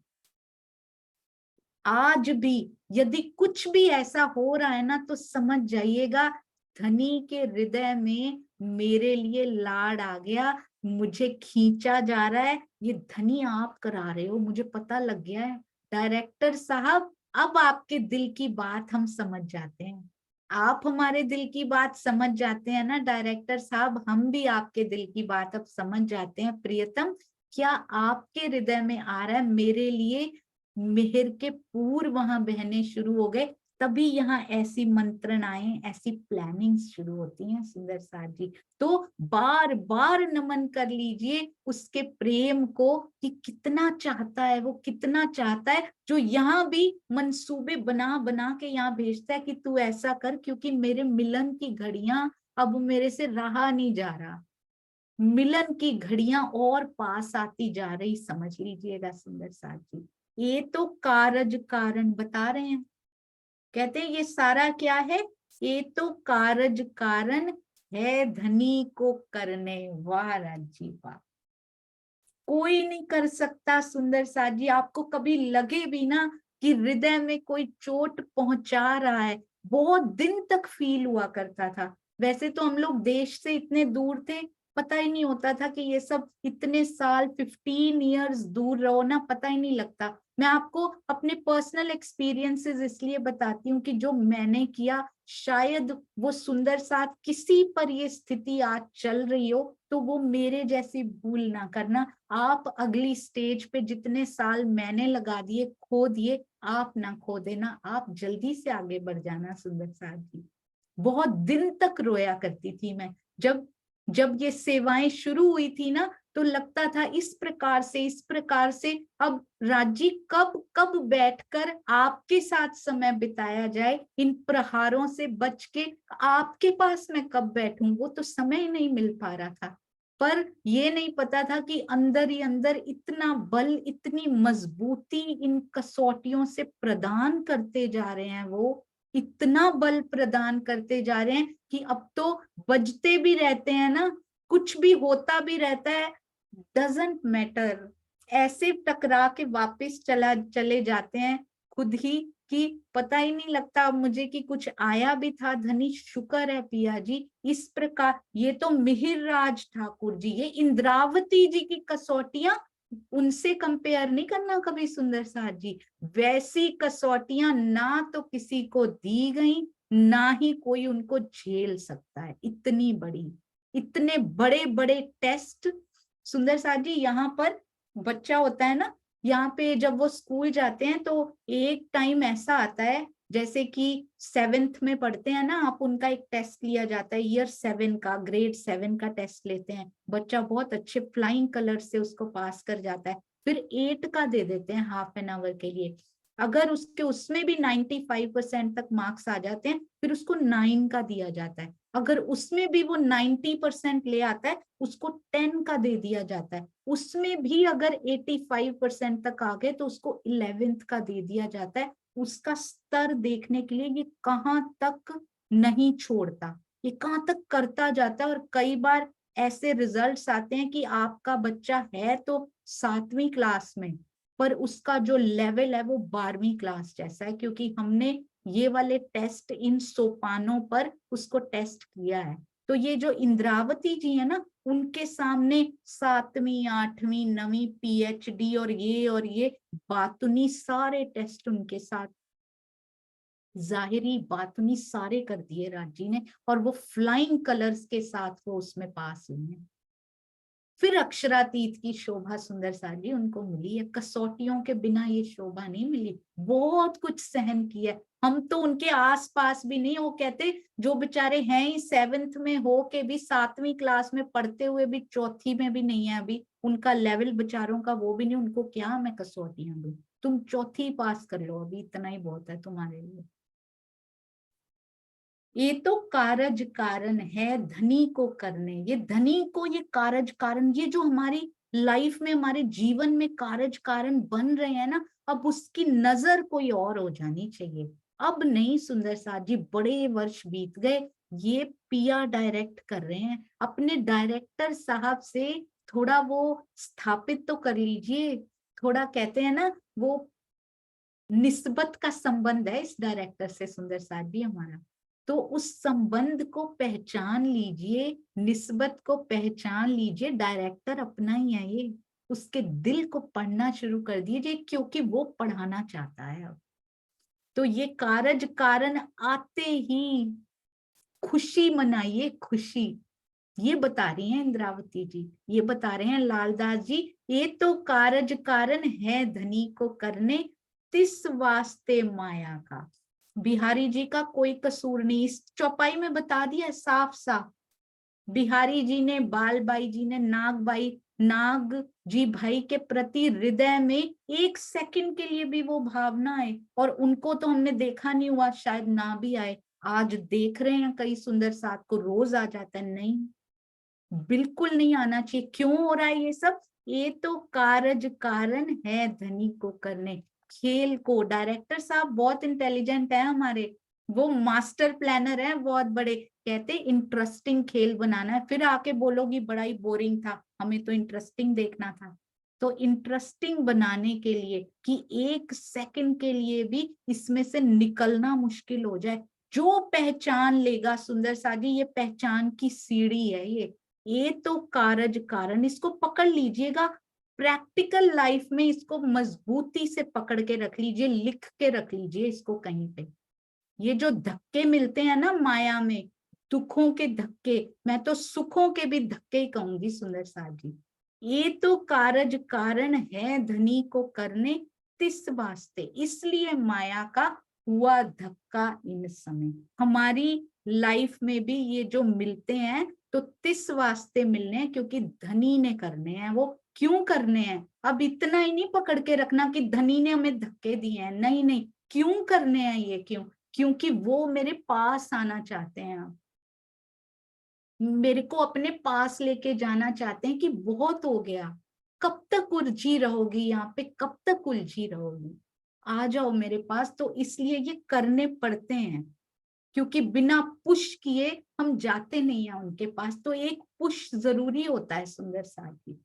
आज भी यदि कुछ भी ऐसा हो रहा है ना, तो समझ जाइएगा धनी के हृदय में मेरे लिए लाड आ गया, मुझे खींचा जा रहा है, ये धनी आप करा रहे हो, मुझे पता लग गया है। डायरेक्टर साहब, अब आपके दिल की बात हम समझ जाते हैं। आप हमारे दिल की बात समझ जाते हैं ना डायरेक्टर साहब, हम भी आपके दिल की बात अब समझ जाते हैं। प्रियतम, क्या आपके हृदय में आ रहा है मेरे लिए मेहर के पूर वहां बहने शुरू हो गए, तभी यहाँ ऐसी मंत्रणाएं, ऐसी प्लानिंग शुरू होती हैं सुंदर साथ जी। तो बार बार नमन कर लीजिए उसके प्रेम को कि कितना चाहता है, वो कितना चाहता है, जो यहाँ भी मंसूबे बना बना के यहाँ भेजता है कि तू ऐसा कर, क्योंकि मेरे मिलन की घड़ियां अब मेरे से रहा नहीं जा रहा, मिलन की घड़ियां और पास आती जा रही, समझ लीजिएगा सुंदर साथ जी। ये तो कारज कारण बता रहे हैं, कहते हैं ये सारा क्या है, ये तो कारज कारण है धनी को करने। वाह राजी वाह, कोई नहीं कर सकता सुंदर साथ जी। आपको कभी लगे भी ना कि हृदय में कोई चोट पहुंचा रहा है, बहुत दिन तक फील हुआ करता था। वैसे तो हम लोग देश से इतने दूर थे, पता ही नहीं होता था कि ये सब इतने साल 15 इयर्स दूर रहो ना, पता ही नहीं लगता। मैं आपको अपने पर्सनल एक्सपीरियंसेस इसलिए बताती हूँ कि जो मैंने किया, शायद वो सुंदर साथ किसी पर ये स्थिति आज चल रही हो तो वो मेरे जैसी भूल ना करना। आप अगली स्टेज पे जितने साल मैंने लगा दिए, खो दिए, आप ना खो देना, आप जल्दी से आगे बढ़ जाना सुंदर साथ जी। बहुत दिन तक रोया करती थी मैं, जब जब ये सेवाएं शुरू हुई थी ना, तो लगता था इस प्रकार से अब राजी कब कब बैठकर आपके साथ समय बिताया जाए, इन प्रहारों से बच के आपके पास मैं कब बैठूं, वो तो समय ही नहीं मिल पा रहा था। पर ये नहीं पता था कि अंदर ही अंदर इतना बल, इतनी मजबूती इन कसौटियों से प्रदान करते जा रहे हैं, वो इतना बल प्रदान करते जा रहे हैं कि अब तो बजते भी रहते हैं ना, कुछ भी होता भी रहता है, डजंट मैटर, ऐसे टकरा के वापस चले जाते हैं खुद ही कि पता ही नहीं लगता अब मुझे कि कुछ आया भी था। धनी शुक्र है पिया जी, इस प्रकार ये तो मिहिर राज ठाकुर जी, ये इंद्रावती जी की कसौटियां, उनसे कंपेयर नहीं करना कभी सुंदर साथ जी। वैसी कसौटियां ना तो किसी को दी गई, ना ही कोई उनको झेल सकता है, इतनी बड़ी, इतने बड़े बड़े टेस्ट सुंदर साथ जी। यहाँ पर बच्चा होता है ना, यहाँ पे जब वो स्कूल जाते हैं तो एक टाइम ऐसा आता है, जैसे कि 7th में पढ़ते हैं ना आप, उनका एक टेस्ट लिया जाता है, ईयर 7 का, ग्रेड 7 का टेस्ट लेते हैं, बच्चा बहुत अच्छे फ्लाइंग कलर से उसको पास कर जाता है। फिर 8 का दे देते हैं हाफ एन आवर के लिए, अगर उसके उसमें भी 95% तक मार्क्स आ जाते हैं, फिर उसको 9 का दिया जाता है। अगर उसमें भी वो 90% ले आता है, उसको 10 का दे दिया जाता है। उसमें भी अगर 85% तक आ गए तो उसको 11th का दे दिया जाता है। उसका स्तर देखने के लिए ये कहाँ तक नहीं छोड़ता, ये कहाँ तक करता जाता है। और कई बार ऐसे रिजल्ट्स आते हैं कि आपका बच्चा है तो 7वीं क्लास में, पर उसका जो लेवल है वो 12वीं क्लास जैसा है, क्योंकि हमने ये वाले टेस्ट इन सोपानों पर उसको टेस्ट किया है। तो ये जो इंद्रावती जी है ना, उनके सामने 7वीं 8वीं 9वीं PhD और ये बातुनी सारे टेस्ट उनके साथ, जाहिरी बातुनी सारे कर दिए राजी ने, और वो फ्लाइंग कलर्स के साथ वो उसमें पास हुए हैं। फिर अक्षरातीत की शोभा सुंदर साथ जी उनको मिली है, कसौटियों के बिना ये शोभा नहीं मिली, बहुत कुछ सहन किया। हम तो उनके आस पास भी नहीं, वो कहते जो बेचारे हैं ही 7th में हो के भी 7वीं क्लास में पढ़ते हुए भी 4थी में भी नहीं है अभी, उनका लेवल बेचारों का वो भी नहीं, उनको क्या मैं कसौटियां दूं, तुम 4थी पास कर लो अभी, इतना ही बहुत है तुम्हारे लिए। ये तो कारज कारण है धनी को करने, ये धनी को ये कारज कारण, ये जो हमारी लाइफ में हमारे जीवन में कारज कारण बन रहे हैं ना, अब उसकी नजर कोई और हो जानी चाहिए। अब नहीं सुंदर साथ जी, बड़े वर्ष बीत गए, ये पिया डायरेक्ट कर रहे हैं, अपने डायरेक्टर साहब से थोड़ा वो स्थापित तो कर लीजिए, थोड़ा कहते हैं ना वो निस्बत का संबंध है इस डायरेक्टर से सुंदर साथ जी हमारा। तो उस संबंध को पहचान लीजिए, निस्बत को पहचान लीजिए। डायरेक्टर अपना ही है ये, उसके दिल को पढ़ना शुरू कर दीजिए क्योंकि वो पढ़ाना चाहता है अब। तो ये कारज कारण आते ही खुशी मनाइए, खुशी। ये बता रही हैं इंद्रावती जी, ये बता रहे हैं लालदास जी, ये तो कारज कारण है धनी को करने, तिस वास्ते माया का। बिहारी जी का कोई कसूर नहीं, इस चौपाई में बता दिया साफ साफ। बिहारी जी ने, बालबाई जी ने, नाग जी भाई के प्रति हृदय में एक सेकंड के लिए भी वो भावना है, और उनको तो हमने देखा नहीं हुआ, शायद ना भी आए। आज देख रहे हैं कई सुंदर साथ को, रोज आ जाता है। नहीं, बिल्कुल नहीं आना चाहिए। क्यों हो रहा है ये सब? ये तो कारज कारण है धनी को करने। खेल को, डायरेक्टर साहब बहुत इंटेलिजेंट है हमारे, वो मास्टर प्लानर है बहुत बड़े। कहते इंटरेस्टिंग खेल बनाना है, फिर आके बोलोगी बड़ा ही बोरिंग था, हमें तो इंटरेस्टिंग देखना था। तो इंटरेस्टिंग बनाने के लिए कि एक सेकंड के लिए भी इसमें से निकलना मुश्किल हो जाए, जो पहचान लेगा सुंदर साजी, ये पहचान की सीढ़ी है ये तो कारज कारण, इसको पकड़ लीजिएगा। प्रैक्टिकल लाइफ में इसको मजबूती से पकड़ के रख लीजिए, लिख के रख लीजिए इसको कहीं पे। ये जो धक्के मिलते हैं ना माया में, दुखों के धक्के, मैं तो सुखों के भी धक्के ही कहूंगी सुंदर साथ जी। ये तो कारज कारण है धनी को करने, तिस वास्ते, इसलिए माया का हुआ धक्का इन समय। हमारी लाइफ में भी ये जो मिलते हैं तो तिस वास्ते मिलने हैं, क्योंकि धनी ने करने हैं। वो क्यों करने हैं? अब इतना ही नहीं पकड़ के रखना कि धनी ने हमें धक्के दिए हैं, नहीं नहीं, क्यों करने हैं ये? क्यों? क्योंकि वो मेरे पास आना चाहते हैं, अब मेरे को अपने पास लेके जाना चाहते हैं कि बहुत हो गया, कब तक उलझी रहोगी यहाँ पे, कब तक उलझी रहोगी, आ जाओ मेरे पास। तो इसलिए ये करने पड़ते हैं, क्योंकि बिना पुश किए हम जाते नहीं हैं उनके पास। तो एक पुश जरूरी होता है सुंदर साथी।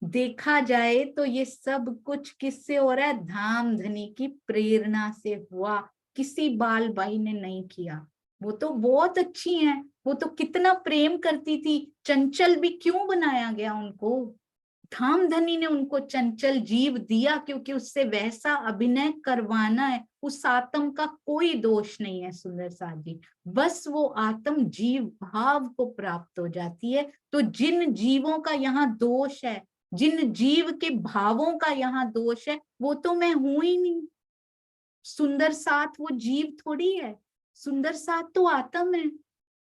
देखा जाए तो ये सब कुछ किससे हो रहा है? धाम धनी की प्रेरणा से हुआ, किसी बाल बाई ने नहीं किया। वो तो बहुत अच्छी हैं, वो तो कितना प्रेम करती थी। चंचल भी क्यों बनाया गया उनको? धाम धनी ने उनको चंचल जीव दिया, क्योंकि उससे वैसा अभिनय करवाना है। उस आत्म का कोई दोष नहीं है सुंदर साथ जी, बस वो आत्म जीव भाव को प्राप्त हो जाती है। तो जिन जीवों का यहाँ दोष है, जिन जीव के भावों का यहाँ दोष है, वो तो मैं हूं ही नहीं। सुंदर साथ वो जीव थोड़ी है, सुंदर साथ तो आत्म है।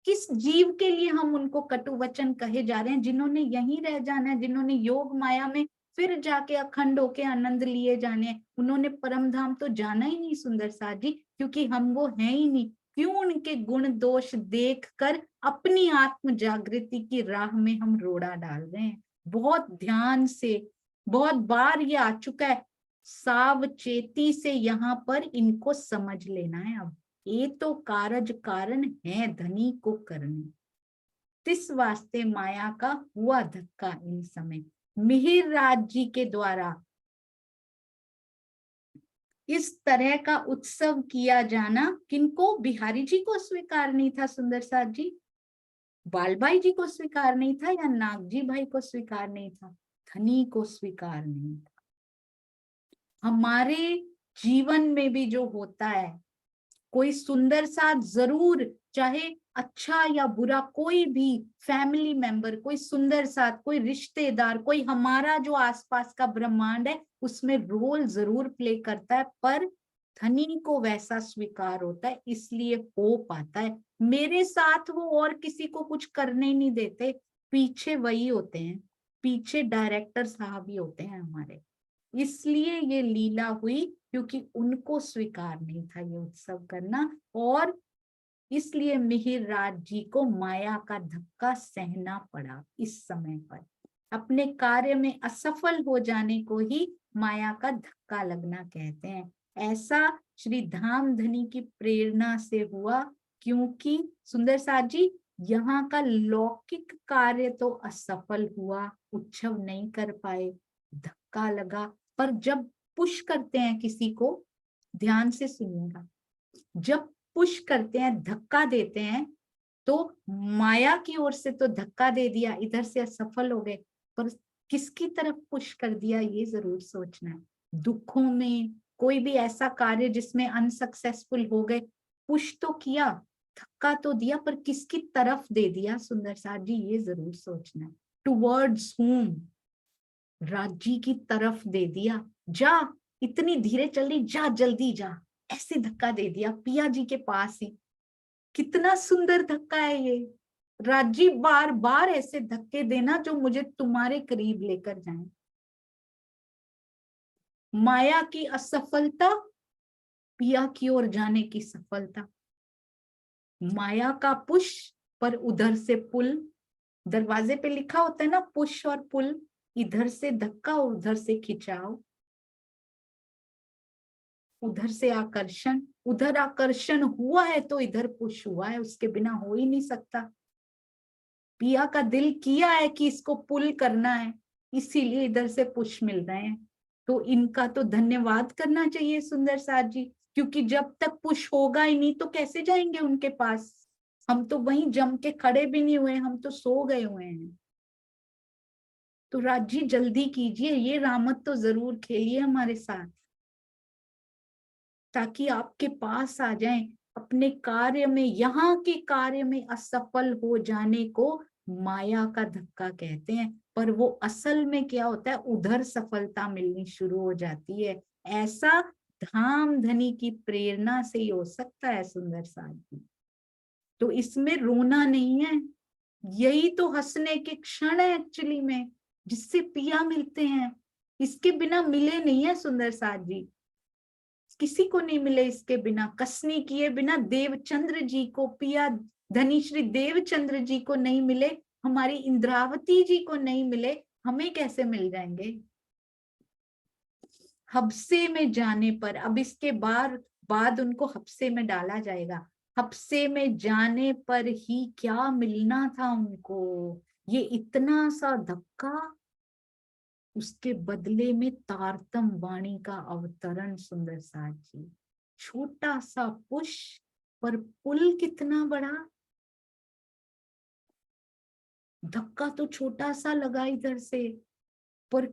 किस जीव के लिए हम उनको कटु वचन कहे जा रहे हैं? जिन्होंने यहीं रह जाना है, जिन्होंने योग माया में फिर जाके अखंड होके आनंद लिए जाने हैं, उन्होंने परम धाम तो जाना ही नहीं सुंदर साथ जी, क्योंकि हम वो हैं ही नहीं। क्यों उनके गुण दोष देख कर अपनी आत्म जागृति की राह में हम रोड़ा डाल रहे हैं? बहुत ध्यान से, बहुत बार ये आ चुका है, सावचेती से यहाँ पर इनको समझ लेना है। अब ये तो कारज कारण है धनी को करने, तिस वास्ते माया का हुआ धक्का इन समय। मिहिर राज जी के द्वारा इस तरह का उत्सव किया जाना किनको? बिहारी जी को स्वीकार नहीं था सुंदर साथ जी, बालबाई जी को स्वीकार नहीं था, या नागजी भाई को स्वीकार नहीं था? धनी को स्वीकार नहीं था। हमारे जीवन में भी जो होता है, कोई सुंदर साथ जरूर, चाहे अच्छा या बुरा, कोई भी फैमिली मेंबर, कोई सुंदर साथ, कोई रिश्तेदार, कोई हमारा जो आसपास का ब्रह्मांड है, उसमें रोल जरूर प्ले करता है। पर धनी को वैसा स्वीकार होता है, इसलिए हो पाता है। मेरे साथ वो और किसी को कुछ करने नहीं देते, पीछे वही होते हैं, पीछे डायरेक्टर साहब ही होते हैं हमारे। इसलिए ये लीला हुई, क्योंकि उनको स्वीकार नहीं था ये उत्सव करना, और इसलिए मिहिर राज जी को माया का धक्का सहना पड़ा इस समय पर। अपने कार्य में असफल हो जाने को ही माया का धक्का लगना कहते हैं। ऐसा श्री धाम धनी की प्रेरणा से हुआ, क्योंकि सुंदर साथ जी यहाँ का लौकिक कार्य तो असफल हुआ, उत्सव नहीं कर पाए, धक्का लगा। पर जब पुश करते हैं किसी को, ध्यान से सुनिएगा, जब पुश करते हैं, धक्का देते हैं, तो माया की ओर से तो धक्का दे दिया, इधर से असफल हो गए, पर किसकी तरफ पुश कर दिया ये जरूर सोचना है। दुखों में कोई भी ऐसा कार्य जिसमें अनसक्सेसफुल हो गए, पुश तो किया, धक्का तो दिया, पर किसकी तरफ दे दिया सुंदर साथ जी, ये जरूर सोचना है। टुवर्ड्स whom, राजी की तरफ दे दिया, जा, इतनी धीरे चल रही, जा जल्दी जा, ऐसे धक्का दे दिया पिया जी के पास ही। कितना सुंदर धक्का है ये, राजी बार बार ऐसे धक्के देना जो मुझे तुम्हारे करीब लेकर जाएं। माया की असफलता, पिया की ओर जाने की सफलता। माया का पुश, पर उधर से पुल, दरवाजे पे लिखा होता है ना पुश और पुल, इधर से धक्का उधर से खिंचाव, उधर से आकर्षण, उधर आकर्षण हुआ है तो इधर पुश हुआ है, उसके बिना हो ही नहीं सकता। पिया का दिल किया है कि इसको पुल करना है, इसीलिए इधर से पुश मिल रहे हैं। तो इनका तो धन्यवाद करना चाहिए सुंदर साथ जी, क्योंकि जब तक पुश होगा ही नहीं तो कैसे जाएंगे उनके पास। हम तो वहीं जम के खड़े भी नहीं हुए, हम तो सो गए हुए हैं। तो राज जी जल्दी कीजिए, ये रामत तो जरूर खेलिए हमारे साथ, ताकि आपके पास आ जाएं। अपने कार्य में, यहाँ के कार्य में असफल हो जाने को माया का धक्का कहते हैं, पर वो असल में क्या होता है, उधर सफलता मिलनी शुरू हो जाती है। ऐसा धाम धनी की प्रेरणा से ही हो सकता है सुंदर साथ जी। तो इसमें रोना नहीं है, यही तो हंसने के क्षण है एक्चुअली में, जिससे पिया मिलते हैं। इसके बिना मिले नहीं है सुंदर साथ जी, किसी को नहीं मिले इसके बिना, कसनी किए बिना देवचंद्र जी को, पिया धनी श्री देवचंद्र जी को नहीं मिले, हमारी इंद्रावती जी को नहीं मिले, हमें कैसे मिल जाएंगे। हब्से में जाने पर, अब इसके बाद उनको हब्से में डाला जाएगा। हब्से में जाने पर ही क्या मिलना था उनको, ये इतना सा धक्का, उसके बदले में तारतम वाणी का अवतरण सुंदर साथ जी। छोटा सा पुश, पर पुल कितना बड़ा। धक्का तो छोटा सा लगा इधर से, पर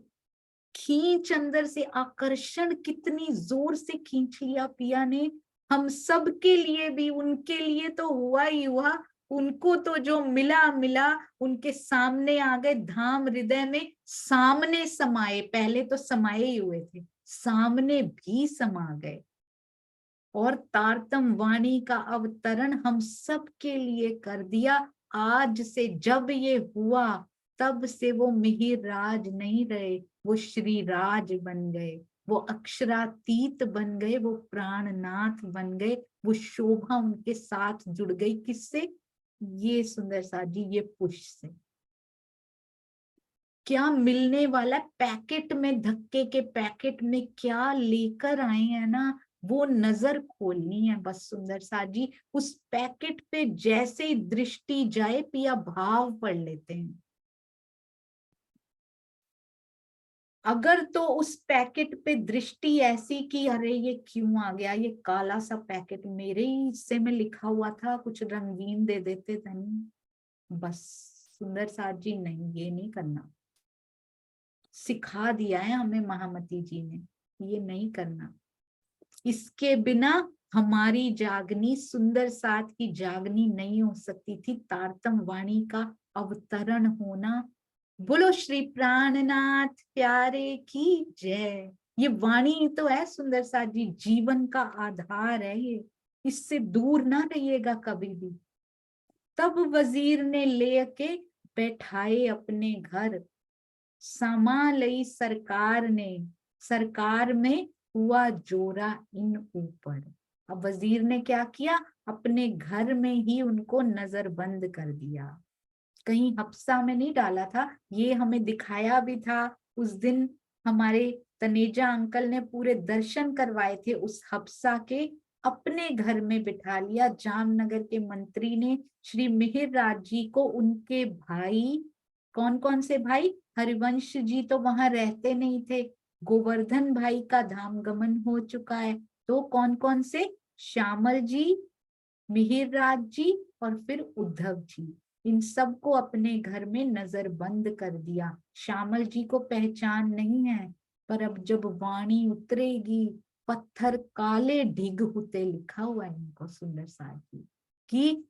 खींच अंदर से, आकर्षण कितनी जोर से खींच लिया पिया ने। हम सब के लिए भी, उनके लिए तो हुआ ही हुआ, उनको तो जो मिला मिला, उनके सामने आ गए, धाम हृदय में सामने समाये। पहले तो समाये ही हुए थे, सामने भी समा गए। और तारतम वाणी का अवतरण हम सब के लिए कर दिया। आज से जब ये हुआ, तब से वो मिहिर राज नहीं रहे, वो श्री राज बन गए, वो अक्षरातीत बन गए, वो प्राणनाथ बन गए, वो शोभा उनके साथ जुड़ गई। किससे? ये सुंदर साथ जी, ये पुश से। क्या मिलने वाला पैकेट में, धक्के के पैकेट में क्या लेकर आए हैं ना, वो नजर खोलनी है बस सुंदर साथ जी। उस पैकेट पे जैसे ही दृष्टि जाए, पिया भाव पढ़ लेते हैं। अगर तो उस पैकेट पे दृष्टि ऐसी कि अरे ये क्यों आ गया, ये काला सा पैकेट मेरे ही हिस्से में लिखा हुआ था, कुछ रंगीन दे देते थे, नहीं बस सुंदर साथ जी, नहीं ये नहीं करना। सिखा दिया है हमें महामती जी ने, ये नहीं करना। इसके बिना हमारी जागनी, सुंदर साथ की जागनी नहीं हो सकती थी। तारतम वाणी का अवतरण होना। बोलो श्री प्राणनाथ प्यारे की जय। ये वाणी तो है सुंदर साथ जी, जीवन का आधार है ये, इससे दूर ना रहिएगा कभी भी। तब वजीर ने लेके बैठाए अपने घर, समा लई सरकार ने, सरकार में हुआ जोरा इन ऊपर। अब वजीर ने क्या किया, अपने घर में ही उनको नजरबंद कर दिया, कहीं हफ्सा में नहीं डाला था। ये हमें दिखाया भी था उस दिन, हमारे तनेजा अंकल ने पूरे दर्शन करवाए थे उस हफ्सा के। अपने घर में बिठा लिया। जामनगर के मंत्री ने श्री मिहिर राज जी को, उनके भाई, कौन कौन से भाई, हरिवंश जी तो वहां रहते नहीं थे, गोवर्धन भाई का धाम गमन हो चुका है। तो कौन कौन से? श्यामल जी, मिहिर राज जी और फिर उद्धव जी, इन सबको अपने घर में नजरबंद कर दिया। श्यामल जी को पहचान नहीं है, पर अब जब वाणी उतरेगी, पत्थर काले ढिग होते लिखा हुआ है इनको सुंदर साथ जी कि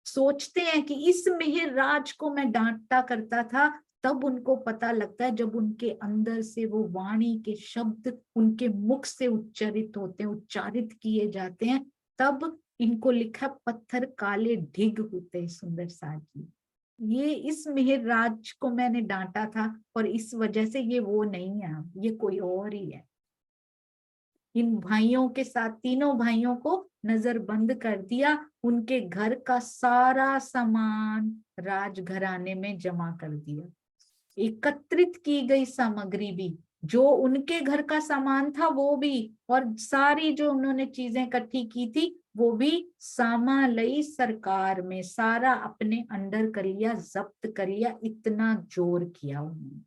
सोचते हैं कि इस मिहिर राज को मैं डांटता करता था। तब उनको पता लगता है जब उनके अंदर से वो वाणी के शब्द उनके मुख से उच्चारित होते हैं, उच्चारित किए जाते हैं, तब इनको लिखा पत्थर काले ढिग होते। सुंदर साथ जी, ये इस मिहिर राज को मैंने डांटा था और इस वजह से ये वो नहीं है, ये कोई और ही है। इन भाइयों के साथ, तीनों भाइयों को नजरबंद कर दिया, उनके घर का सारा सामान राजघराने में जमा कर दिया। एकत्रित की गई सामग्री भी, जो उनके घर का सामान था वो भी, और सारी जो उन्होंने चीजें इकट्ठी की थी वो भी सामालई सरकार में सारा अपने अंडर कर लिया, जब्त कर लिया। इतना जोर किया उन्होंने।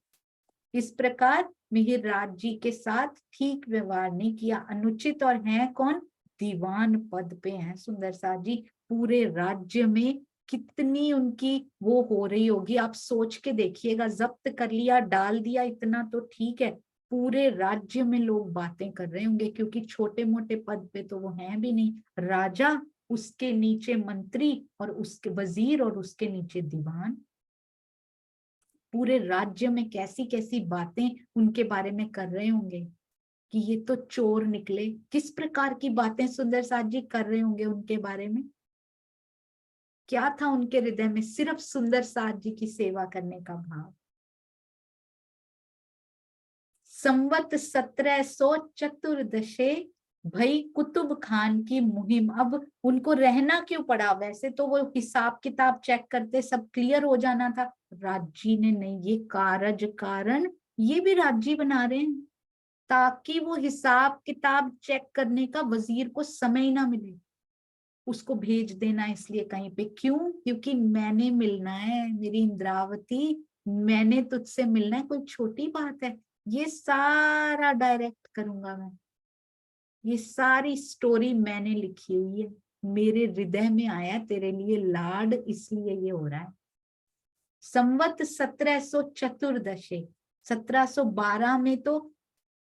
इस प्रकार मिहिर राज जी के साथ ठीक व्यवहार नहीं किया, अनुचित। और हैं कौन? दीवान पद पे हैं सुंदर साथ जी। पूरे राज्य में कितनी उनकी वो हो रही होगी, आप सोच के देखिएगा। जब्त कर लिया, डाल दिया, इतना तो ठीक है, पूरे राज्य में लोग बातें कर रहे होंगे, क्योंकि छोटे मोटे पद पे तो वो हैं भी नहीं। राजा, उसके नीचे मंत्री और उसके वजीर और उसके नीचे दीवान। पूरे राज्य में कैसी कैसी बातें उनके बारे में कर रहे होंगे कि ये तो चोर निकले। किस प्रकार की बातें सुंदर साथ जी कर रहे होंगे उनके बारे में? क्या था उनके हृदय में? सिर्फ सुंदर साथ जी की सेवा करने का भाव। संवत 1714 भाई कुतुब खान की मुहिम। अब उनको रहना क्यों पड़ा? वैसे तो वो हिसाब किताब चेक करते, सब क्लियर हो जाना था। राजी ने नहीं, ये कारज कारण ये भी राजी बना रहे हैं ताकि वो हिसाब किताब चेक करने का वजीर को समय ही ना मिले, उसको भेज देना इसलिए कहीं पे। क्यों? क्योंकि मैंने मिलना है, मेरी इंद्रावती, मैंने तुझसे मिलना है, कोई छोटी बात है? ये सारा डायरेक्ट करूंगा मैं, ये सारी स्टोरी मैंने लिखी हुई है, मेरे हृदय में आया तेरे लिए लाड, इसलिए ये हो रहा है। संवत 1714, 1712 में तो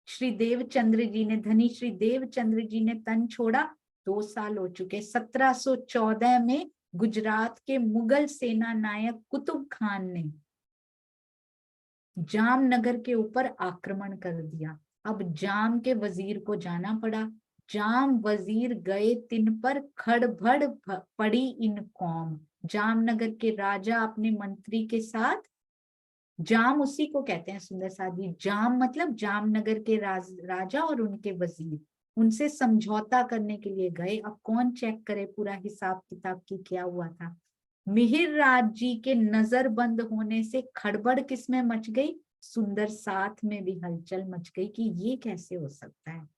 श्री देवचंद्र जी ने, धनी श्री देवचंद्र जी ने तन छोड़ा, 2 साल हो चुके। 1714 में गुजरात के मुगल सेना नायक कुतुब खान ने जामनगर के ऊपर आक्रमण कर दिया। अब जाम के वजीर को जाना पड़ा। जाम वजीर गए तिन पर खड़बड़ पड़ी इन कौम। जामनगर के राजा अपने मंत्री के साथ, जाम उसी को कहते हैं सुंदर साथ जी, जाम मतलब जामनगर के राजा और उनके वजीर, उनसे समझौता करने के लिए गए। अब कौन चेक करे पूरा हिसाब किताब की क्या हुआ था? मिहिर राज जी के नजरबंद होने से खड़बड़ किसमें मच गई? सुंदर साथ में भी हलचल मच गई कि ये कैसे हो सकता है।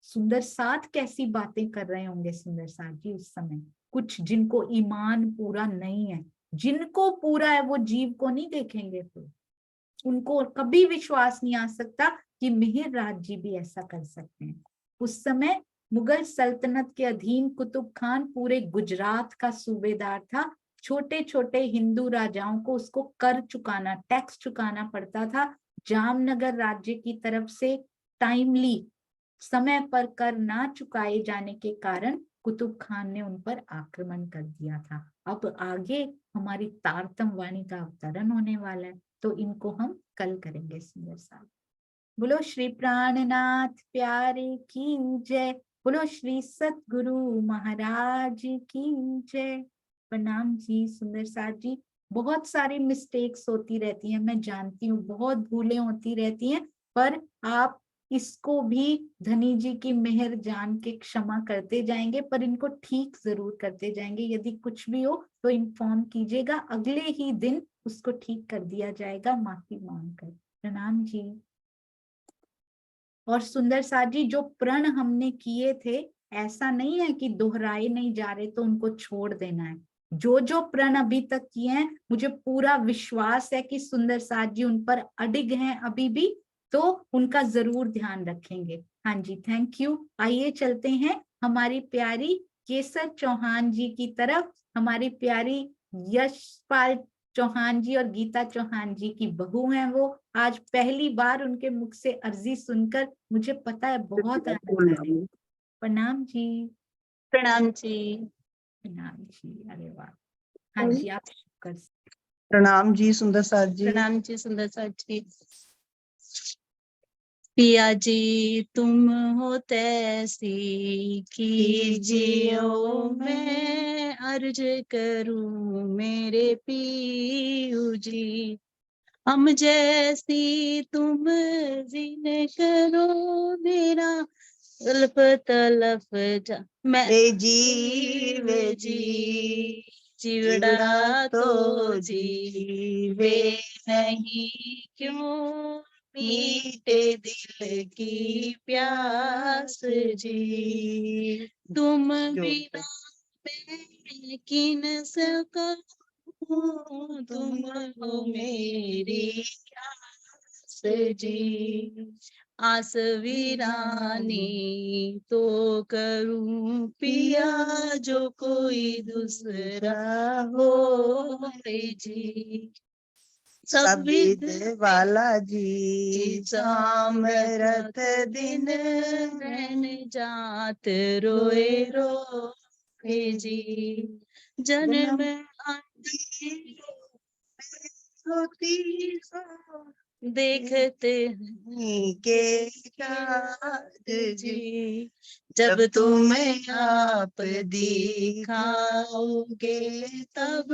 सुंदर साथ कैसी बातें कर रहे होंगे सुंदर साथ जी उस समय। कुछ जिनको ईमान पूरा नहीं है, जिनको पूरा है वो जीव को नहीं देखेंगे, तो उनको कभी विश्वास नहीं आ सकता कि मिहिर राज जी भी ऐसा कर सकते हैं। उस समय मुगल सल्तनत के अधीन कुतुब खान पूरे गुजरात का सूबेदार था। छोटे छोटे हिंदू राजाओं को उसको कर चुकाना, टैक्स चुकाना पड़ता था। जामनगर राज्य की तरफ से टाइमली, समय पर कर ना चुकाए जाने के कारण कुतुब खान ने उन पर आक्रमण कर दिया था। अब आगे हमारी तारतम वाणी का अवतरण होने वाला है, तो इनको हम कल करेंगे सुंदर साथ। बोलो श्री प्राणनाथ प्यारे की जय, बोलो श्री सतगुरु महाराज की जय। प्रणाम जी सुंदर साथ जी। बहुत सारी मिस्टेक्स होती रहती हैं, मैं जानती हूँ, बहुत भूलें होती रहती हैं, पर आप इसको भी धनी जी की मेहर जान के क्षमा करते जाएंगे, पर इनको ठीक जरूर करते जाएंगे। यदि कुछ भी हो तो इन्फॉर्म कीजिएगा, अगले ही दिन उसको ठीक कर दिया जाएगा माफी मांगकर। प्रणाम जी। और सुंदर साथ जी, जो प्रण हमने किए थे, ऐसा नहीं है कि दोहराए नहीं जा रहे तो उनको छोड़ देना है। जो जो प्रण अभी तक किए हैं, मुझे पूरा विश्वास है कि सुंदर साथ जी उन पर अडिग हैं अभी भी, तो उनका जरूर ध्यान रखेंगे। हाँ जी, थैंक यू। आइए चलते हैं हमारी प्यारी केसर चौहान जी की तरफ। हमारी प्यारी यशपाल चौहान जी और गीता चौहान जी की बहू हैं वो। आज पहली बार उनके मुख से अर्जी सुनकर मुझे पता है बहुत आनंद आएगा। प्रणाम जी। प्रणाम जी। प्रणाम जी। अरे वाह। हाँ जी, आप कर। प्रणाम जी सुंदर साथ जी। प्रणाम जी सुंदर साथ जी। पिया जी तुम हो तैसी कीजियो, मैं अर्ज करूं मेरे पीयू जी। हम जैसी तुम जिन करो, मेरा तलफ तलफ जा मैं जीव जी चिवड़ा तो जीवे नहीं, क्यों मीठे दिल की प्यास जी। तुम बिना मैं किन सकूं, तुम हो मेरी आस जी। आस वीरानी तो करूं पिया, जो कोई दूसरा हो जी। सब विद वाला जी सामरथ दिन रहन जात रोए रोए जी। जन्म होती देखते के साथ जी। जब जब तुम तुम आप दिखाओगे, तब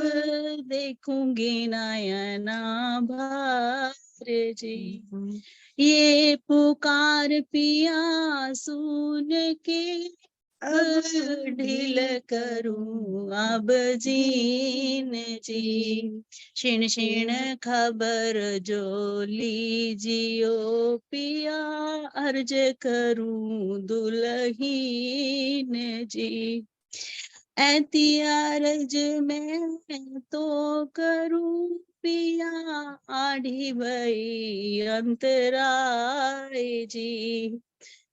देखूंगी नयना भर जी। ये पुकार पिया सुन के ढील करूं अब जीन जी। क्षीण क्षीण खबर जो लीजियो, पिया अर्ज करूं दुल्हीन जी। ऐती अर्ज मैं तो करूं पिया, आढ़ी भई अंतराय जी।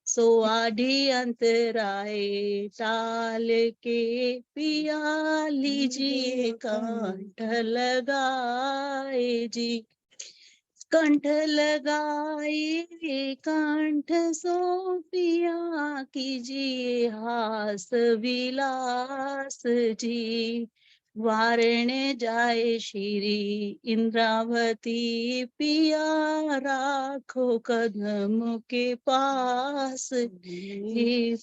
सो आढ़ी अंतराय टाल के, पिया लीजिए कंठ लगाए जी। कंठ लगाए कंठ सो पिया, कीजिए हास विलास जी। वारणे जाए श्री इंद्रावती, पिया राखो कदम के पास जी।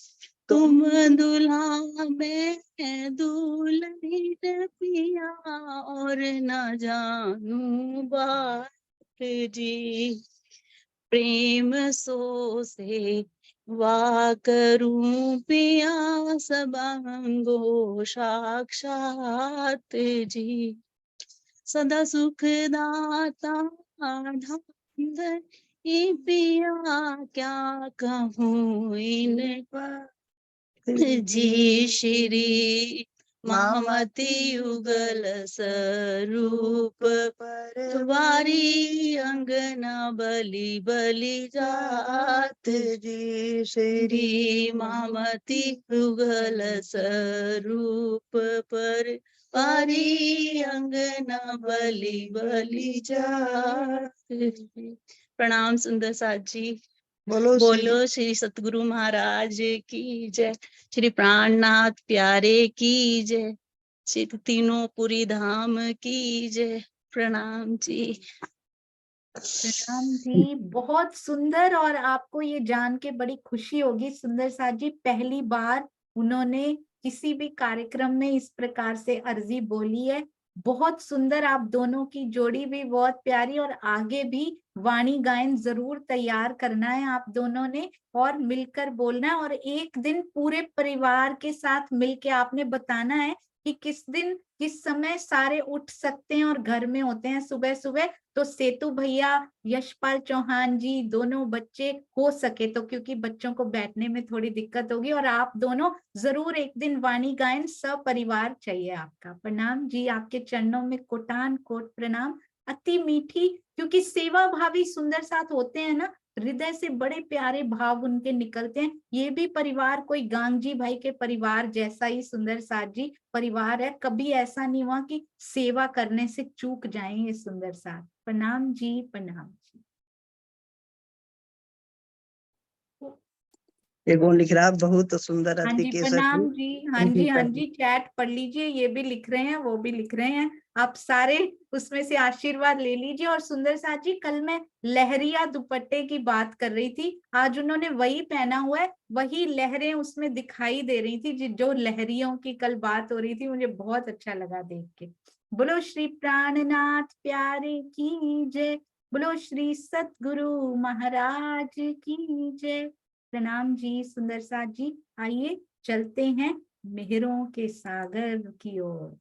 तुम दूल्हा मैं दुल्हन पिया, और न जानू बात जी। प्रेम सो से वाह करूं पिया, सबंगो साक्षात जी। सदा सुख दाता ढांढ पिया, क्या कहूँ इन जी। श्री महामती युगल स्वरूप, वारी अंगना बलि बलि जात जी। श्री महामती युगल स्वरूप पर, वारी अंगना बलि बलि जात। प्रणाम सुंदर साथ जी। बोलो श्री सतगुरु महाराज की जय। श्री प्राणनाथ प्यारे की जय। श्री तीनों पुरी धाम की जय। प्रणाम जी। प्रणाम जी, बहुत सुंदर। और आपको ये जान के बड़ी खुशी होगी सुंदर साथ जी, पहली बार उन्होंने किसी भी कार्यक्रम में इस प्रकार से अर्जी बोली है। बहुत सुंदर। आप दोनों की जोड़ी भी बहुत प्यारी, और आगे भी वाणी गायन जरूर तैयार करना है आप दोनों ने, और मिलकर बोलना है। और एक दिन पूरे परिवार के साथ मिलके आपने बताना है कि किस दिन किस समय सारे उठ सकते हैं और घर में होते हैं सुबह सुबह। तो सेतु भैया, यशपाल चौहान जी, दोनों बच्चे हो सके तो, क्योंकि बच्चों को बैठने में थोड़ी दिक्कत होगी, और आप दोनों जरूर एक दिन वाणी गायन सपरिवार चाहिए आपका। प्रणाम जी, आपके चरणों में कोटान कोट प्रणाम। अति मीठी, क्योंकि सेवा भावी सुंदर साथ होते हैं ना, हृदय से बड़े प्यारे भाव उनके निकलते हैं। ये भी परिवार कोई गांगजी भाई के परिवार जैसा ही सुंदर साथ जी परिवार है। कभी ऐसा नहीं हुआ कि सेवा करने से चूक जाएं ये सुंदर साथ। प्रणाम जी, प्रणाम जी। ये कौन लिख रहा है? बहुत सुंदर हाँ अति जी, केसर प्रणाम फूल। जी। हाँ जी, हाँ जी, चैट पढ़ लीजिए, ये भी लिख रहे हैं, वो भी लिख रहे हैं। आप सारे उसमें से आशीर्वाद ले लीजिए। और सुंदर साथ जी, कल मैं लहरिया दुपट्टे की बात कर रही थी, आज उन्होंने वही पहना हुआ है, वही लहरें उसमें दिखाई दे रही थी जो लहरियों की कल बात हो रही थी। मुझे बहुत अच्छा लगा देख के। बोलो श्री प्राणनाथ प्यारे की जय। बोलो श्री सतगुरु महाराज की जय। प्रणाम जी सुंदर साथ जी। आइए चलते हैं मेहरों के सागर की ओर।